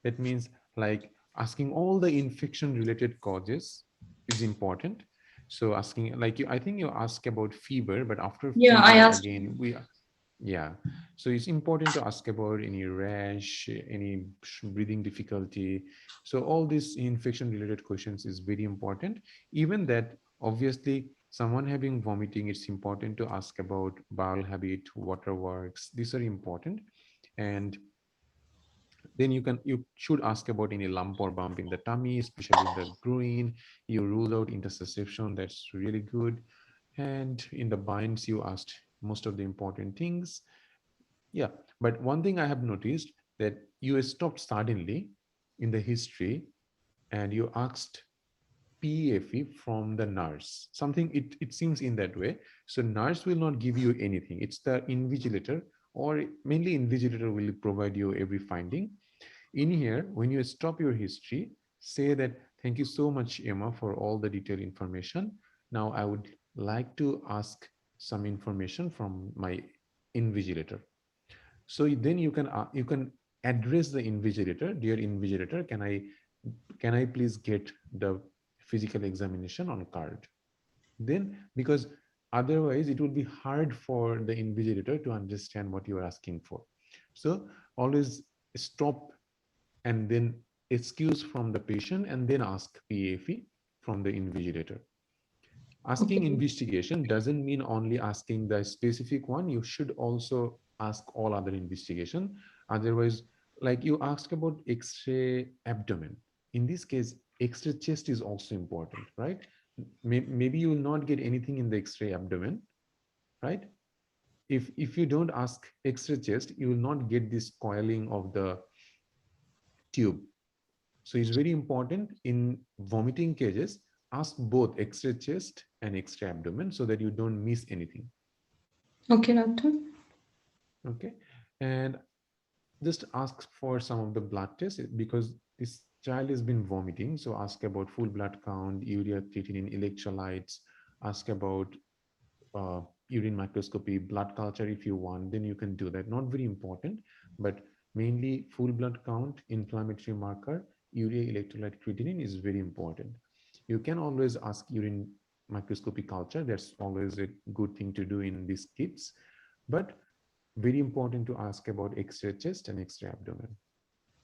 A: That means, like, asking all the infection related causes is important. So asking, like, I think you asked about fever, but after
F: fever, I asked
A: again, yeah. So it's important to ask about any rash, any breathing difficulty. So all these infection related questions is very important. Even that, obviously, someone having vomiting, it's important to ask about bowel habit, water works. These are important. And then you should ask about any lump or bump in the tummy, especially in the groin. You rule out intussusception. That's really good. And in the binds, you asked most of the important things. Yeah, but one thing I have noticed, that you stopped suddenly in the history and you asked PEFE from the nurse. Something, it seems in that way. So nurse will not give you anything. It's the invigilator, or mainly invigilator will provide you every finding. In here, when you stop your history, say that, thank you so much, Emma, for all the detailed information. Now I would like to ask some information from my invigilator. So then you can address the invigilator. Dear invigilator, can I please get the physical examination on card? Then, because otherwise it will be hard for the invigilator to understand what you are asking for. So always stop and then excuse from the patient and then ask PAFE from the invigilator. Asking investigation doesn't mean only asking the specific one. You should also ask all other investigation. Otherwise, like you asked about X-ray abdomen. In this case, X-ray chest is also important, right? Maybe you will not get anything in the X-ray abdomen, right? If you don't ask X-ray chest, you will not get this coiling of the tube. So it's very important in vomiting cases, ask both X-ray chest and X-ray abdomen so that you don't miss anything.
F: Okay, doctor.
A: Okay, and just ask for some of the blood tests because this child has been vomiting. So ask about full blood count, urea, creatinine, electrolytes. Ask about urine microscopy, blood culture if you want. Then you can do that. Not very important, but mainly full blood count, inflammatory marker, urea, electrolyte, creatinine is very important. You can always ask urine microscopy culture. That's always a good thing to do in these kits. But very important to ask about X-ray chest and X-ray abdomen.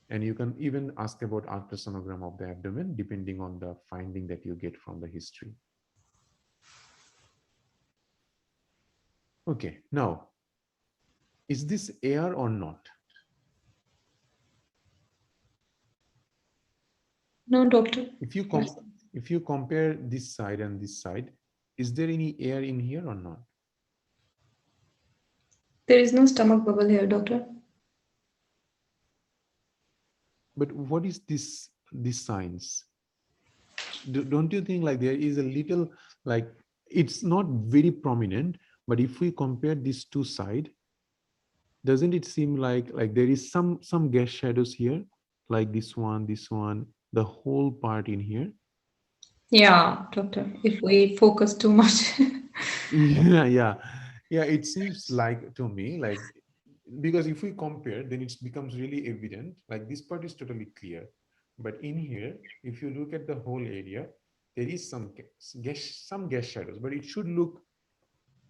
A: And you can even ask about ultrasonogram of the abdomen, depending on the finding that you get from the history. Okay, now Is this air or not?
F: No, doctor.
A: If you compare this side and this side, is there any air in here or not?
F: There is no stomach bubble here, doctor.
A: But what is this signs? Don't you think like there is a little, like it's not very prominent, but if we compare these two sides, doesn't it seem like there is some gas shadows here, like this one, the whole part in here?
F: Yeah, doctor. If we focus too much.
A: Yeah, it seems like to me, like, because if we compare, then it becomes really evident, like this part is totally clear, but in here, if you look at the whole area, there is some gas shadows, but it should look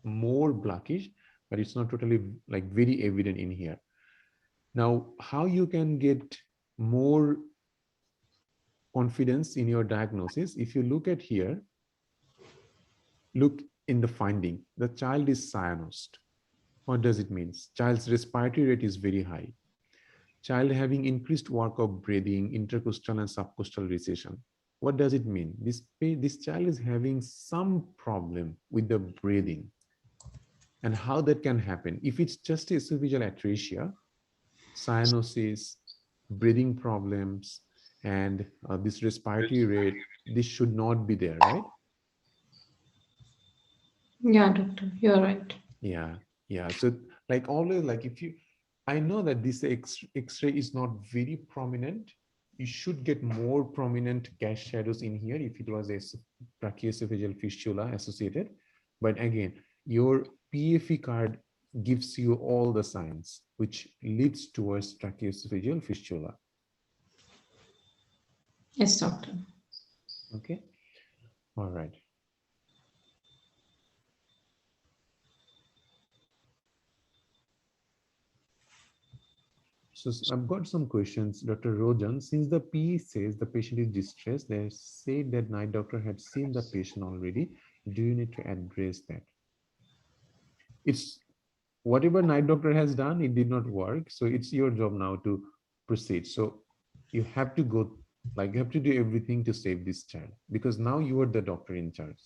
A: more blackish, but it's not totally like very evident in here. Now, how you can get more confidence in your diagnosis, if you look at here, look in the finding, the child is cyanosed. What does it mean? Child's respiratory rate is very high. Child having increased work of breathing, intercostal and subcostal recession. What does it mean? This child is having some problem with the breathing. And how that can happen? If it's just esophageal atresia, cyanosis, breathing problems, and this respiratory rate, this should not be there, right?
F: Yeah, doctor, you're right.
A: Yeah. So like always, like if you, I know that this X-ray is not very prominent. You should get more prominent gas shadows in here if it was a tracheoesophageal fistula associated. But again, your PFE card gives you all the signs which leads towards tracheoesophageal fistula.
F: Yes, doctor.
A: Okay. All right. So I've got some questions, Dr. Rojan. Since the PE says the patient is distressed, they said that night doctor had seen the patient already. Do you need to address that? It's whatever night doctor has done, it did not work. So it's your job now to proceed. So you have to go, like you have to do everything to save this child because now you are the doctor in charge.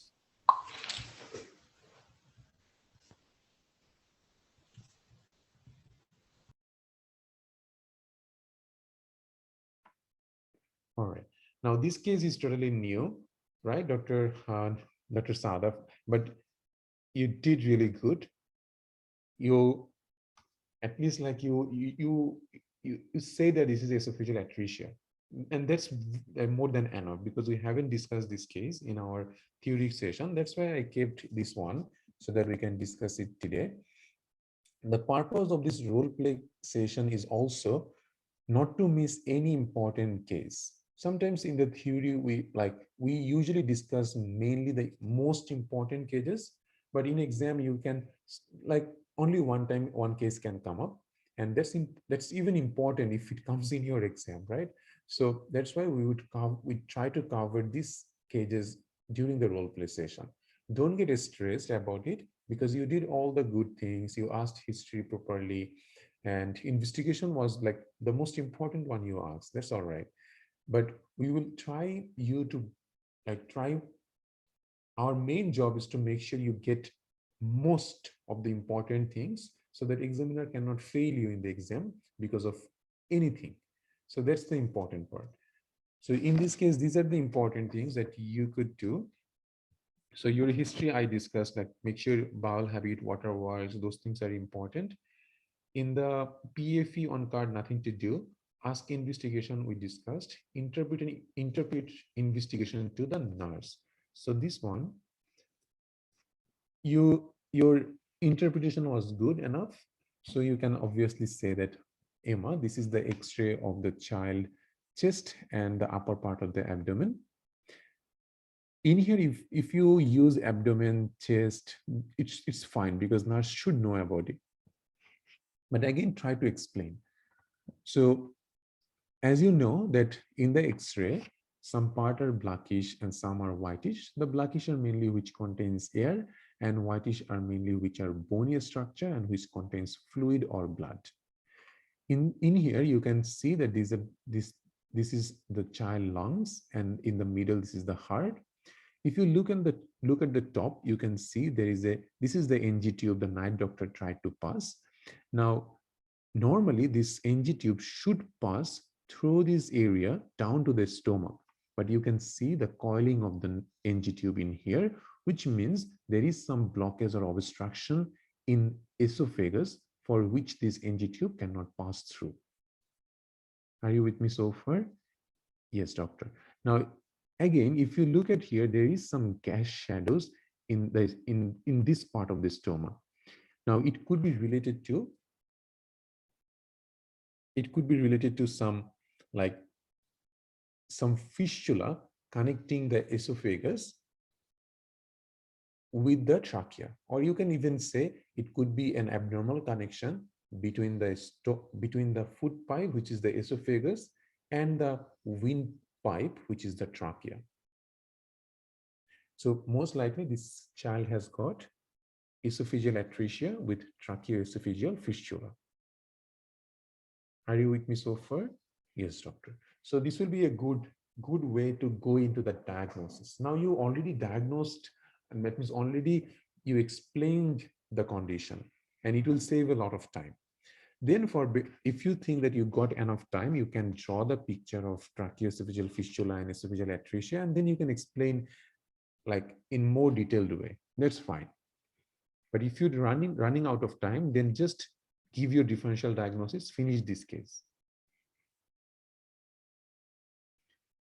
A: All right. Now this case is totally new, right, Dr. Sadaf, but you did really good. You at least like you say that this is esophageal atresia, and that's more than enough because we haven't discussed this case in our theory session. That's why I kept this one so that we can discuss it today. The purpose of this role play session is also not to miss any important case. Sometimes in the theory, we usually discuss mainly the most important cases, but in exam you can like only one time one case can come up, and that's even important if it comes in your exam, right? So that's why we try to cover these cases during the role play session. Don't get stressed about it because you did all the good things, you asked history properly, and investigation was like the most important one you asked. That's all right, but we will try you to try. Our main job is to make sure you get most of the important things so that examiner cannot fail you in the exam because of anything. So that's the important part. So in this case, these are the important things that you could do. So your history I discussed, like make sure bowel habit, water walls, those things are important. In the PFE on card, nothing to do. Ask investigation we discussed. Interpret investigation to the nurse. So this one, your interpretation was good enough. So you can obviously say that, Emma, this is the X-ray of the child chest and the upper part of the abdomen. In here, if you use abdomen, chest, it's fine because nurse should know about it. But again, try to explain. So as you know that in the X-ray, some part are blackish and some are whitish. The blackish are mainly which contains air, and whitish are mainly which are bony structure and which contains fluid or blood. In here, you can see that this is the child lungs, and in the middle, this is the heart. If you look at the top, you can see this is the NG tube the night doctor tried to pass. Now, normally this NG tube should pass through this area down to the stomach, but you can see the coiling of the NG tube in here, which means there is some blockage or obstruction in esophagus for which this NG tube cannot pass through. Are you with me so far? Yes, doctor. Now, again, if you look at here, there is some gas shadows in this part of the stomach. Now, it could be related to some fistula connecting the esophagus with the trachea, or you can even say it could be an abnormal connection between the food pipe, which is the esophagus, and the windpipe, which is the trachea. So most likely this child has got esophageal atresia with tracheoesophageal fistula. Are you with me so far? Yes, doctor. So this will be a good way to go into the diagnosis. Now you already diagnosed, and that means already you explained the condition, and it will save a lot of time. Then if you think that you got enough time, you can draw the picture of tracheoesophageal fistula and esophageal atresia, and then you can explain like in more detailed way. That's fine. But if you're running out of time, then just give your differential diagnosis, finish this case.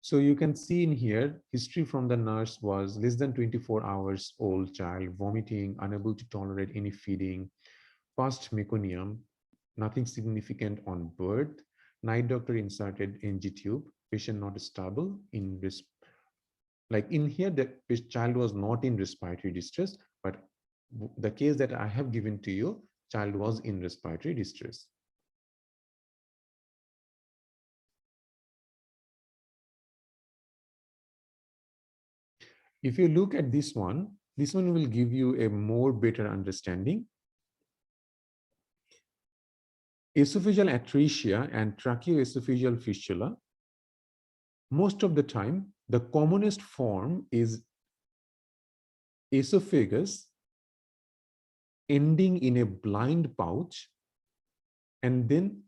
A: So you can see in here, history from the nurse was less than 24 hours old child, vomiting, unable to tolerate any feeding, past meconium, nothing significant on birth. Night doctor inserted NG tube, patient not stable in like in here, the child was not in respiratory distress, but the case that I have given to you, child was in respiratory distress. If you look at this one will give you a more better understanding. Esophageal atresia and tracheoesophageal fistula, most of the time, the commonest form is esophagus ending in a blind pouch, and then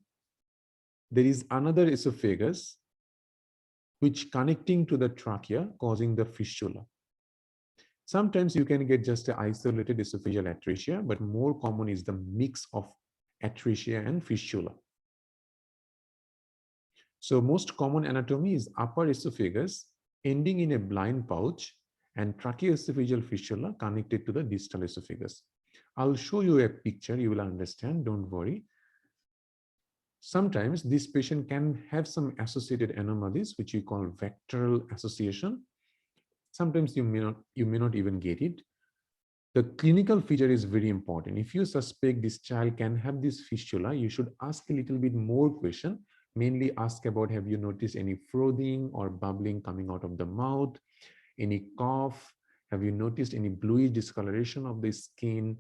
A: there is another esophagus which connecting to the trachea, causing the fistula. Sometimes you can get just an isolated esophageal atresia, but more common is the mix of atresia and fistula. So most common anatomy is upper esophagus ending in a blind pouch and tracheoesophageal fistula connected to the distal esophagus. I'll show you a picture, you will understand, don't worry. Sometimes this patient can have some associated anomalies, which we call vectoral association. Sometimes you may not even get it. The clinical feature is very important. If you suspect this child can have this fistula, you should ask a little bit more question. Mainly ask about, have you noticed any frothing or bubbling coming out of the mouth? Any cough? Have you noticed any bluish discoloration of the skin?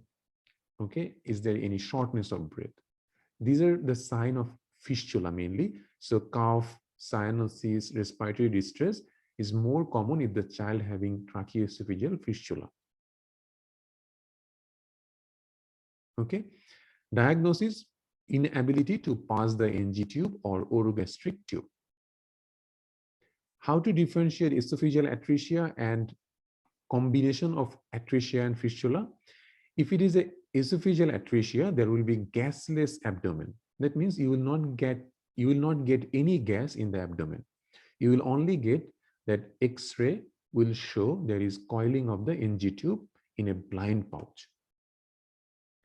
A: Okay, is there any shortness of breath? These are the sign of fistula mainly. So cough, cyanosis, respiratory distress is more common if the child having tracheoesophageal fistula. Okay, diagnosis: inability to pass the NG tube or orogastric tube. How to differentiate esophageal atresia and combination of atresia and fistula? If it is a esophageal atresia, there will be gasless abdomen. That means you will not get any gas in the abdomen. You will only get that X-ray will show there is coiling of the NG tube in a blind pouch.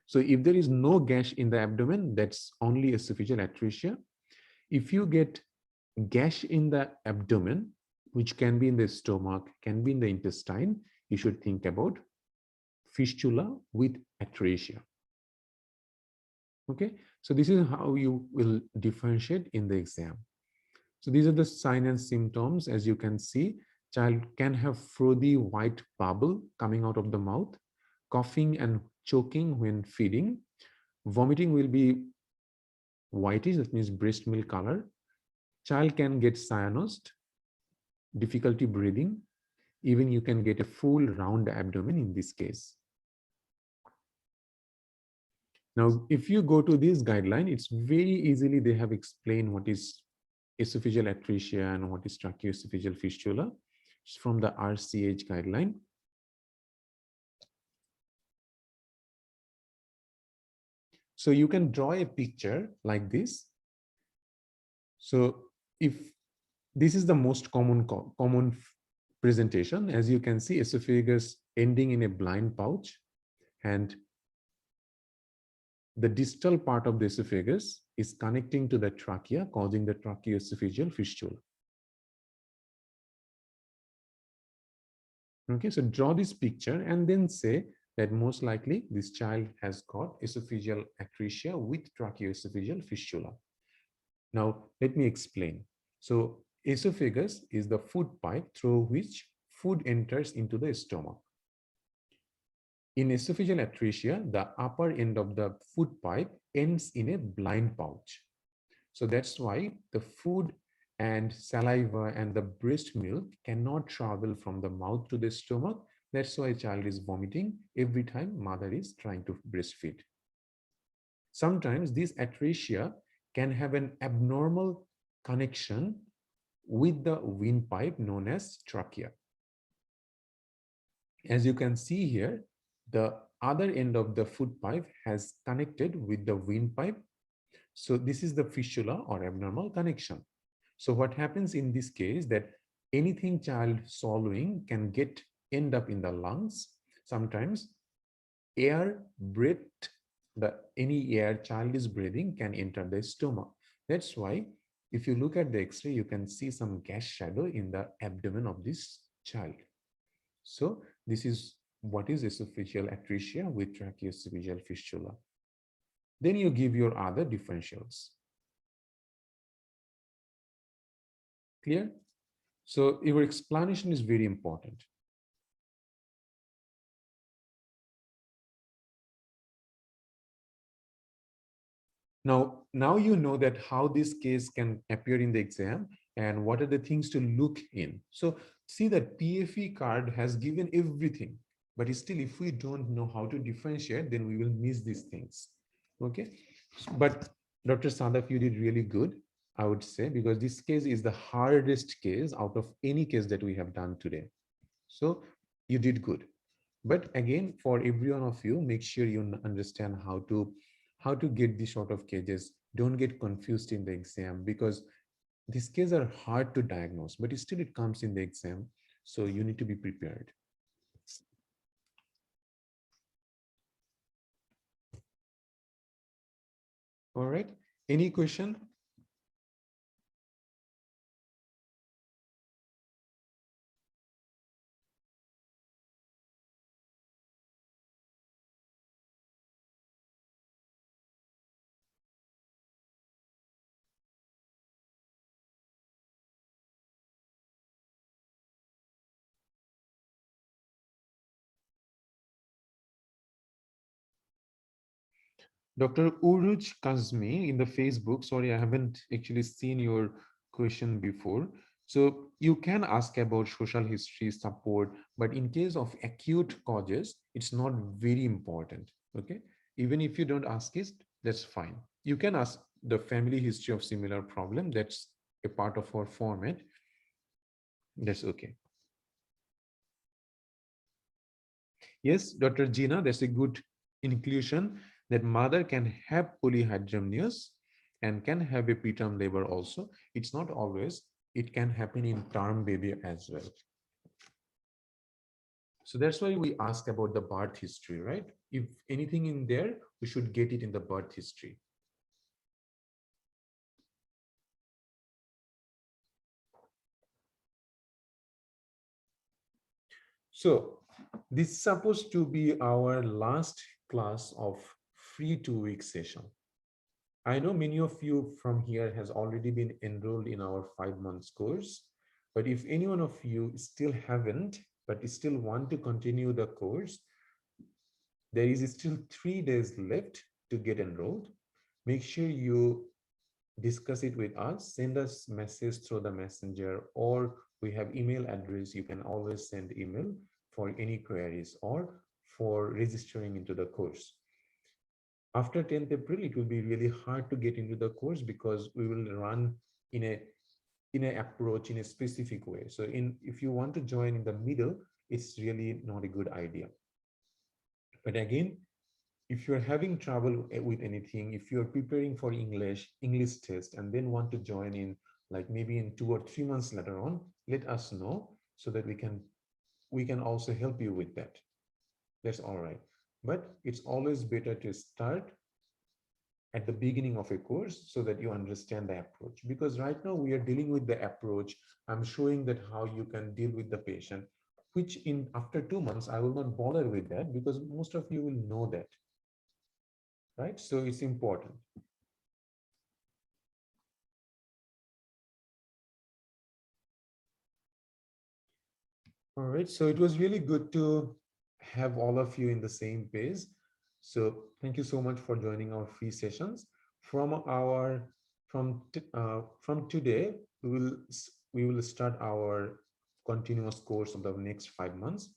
A: So if there is no gash in the abdomen, that's only esophageal atresia. If you get gash in the abdomen, which can be in the stomach, can be in the intestine, you should think about fistula with atresia. Okay, so this is how you will differentiate in the exam. So these are the signs and symptoms. As you can see, child can have frothy white bubble coming out of the mouth, coughing and choking when feeding. Vomiting will be whitish, that means breast milk color. Child can get cyanosed, difficulty breathing. Even you can get a full round abdomen in this case. Now, if you go to this guideline, it's very easily they have explained what is esophageal atresia and what is tracheoesophageal fistula. It's from the RCH guideline. So you can draw a picture like this. So if this is the most common presentation, as you can see, esophagus ending in a blind pouch, and the distal part of the esophagus is connecting to the trachea, causing the tracheoesophageal fistula. Okay, so draw this picture and then say that most likely this child has got esophageal atresia with tracheoesophageal fistula. Now, let me explain. So, esophagus is the food pipe through which food enters into the stomach. In esophageal atresia, the upper end of the food pipe ends in a blind pouch. So that's why the food and saliva and the breast milk cannot travel from the mouth to the stomach. That's why a child is vomiting every time mother is trying to breastfeed. Sometimes this atresia can have an abnormal connection with the windpipe known as trachea. As you can see here, the other end of the food pipe has connected with the windpipe. So this is the fistula or abnormal connection. So what happens in this case that anything child swallowing can end up in the lungs. Sometimes air breath, any air child is breathing can enter the stomach. That's why if you look at the X-ray, you can see some gas shadow in the abdomen of this child. So this is what is esophageal atresia with tracheoesophageal fistula. Then you give your other differentials. Clear? So your explanation is very important. Now you know that how this case can appear in the exam and what are the things to look in. So see that PFE card has given everything, but still if we don't know how to differentiate, then we will miss these things. Okay, but Dr. Sadaf, you did really good, I would say, because this case is the hardest case out of any case that we have done today. So you did good. But again, for every one of you, make sure you understand how to get these sort of cases. Don't get confused in the exam because these cases are hard to diagnose, but still it comes in the exam. So you need to be prepared. All right. Any question? Dr. Uruj Kazmi in the Facebook, sorry, I haven't actually seen your question before. So you can ask about social history support, but in case of acute causes, it's not very important, okay? Even if you don't ask it, that's fine. You can ask the family history of similar problem, that's a part of our format, that's okay. Yes, Dr. Gina, that's a good inclusion that mother can have polyhydramnios and can have a preterm labor also. It's not always, it can happen in term baby as well. So that's why we ask about the birth history, right? If anything in there, we should get it in the birth history. So this is supposed to be our last class of free 2-week session. I know many of you from here has already been enrolled in our 5 months course, but if any one of you still haven't, but still want to continue the course, There is still 3 days left to get enrolled. Make sure you discuss it with us, send us message through the messenger, or we have email address. You can always send email for any queries or for registering into the course. After 10th April, it will be really hard to get into the course because we will run in a approach in a specific way. So if you want to join in the middle, it's really not a good idea. But again, if you're having trouble with anything, if you're preparing for English test and then want to join in like maybe in 2 or 3 months later on, let us know so that we can also help you with that. That's all right. But it's always better to start at the beginning of a course so that you understand the approach, because right now we are dealing with the approach. I'm showing that how you can deal with the patient, which in after 2 months, I will not bother with that because most of you will know that, right? So it's important. All right, so it was really good to have all of you in the same page. So thank you so much for joining our free sessions. From today, we will start our continuous course of the next 5 months.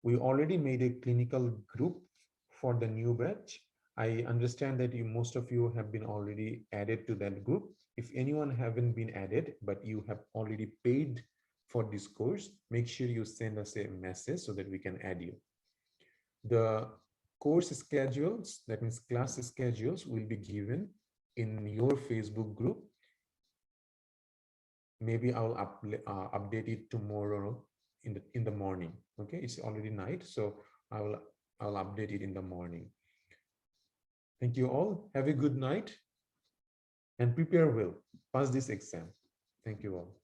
A: We already made a clinical group for the new batch. I understand that most of you have been already added to that group. If anyone haven't been added, but you have already paid for this course, make sure you send us a message so that we can add you. The course schedules, that means class schedules, will be given in your Facebook group. Maybe I'll update it tomorrow in the morning. Okay, it's already night, so I'll update it in the morning. Thank you all. Have a good night and prepare well. Pass this exam. Thank you all.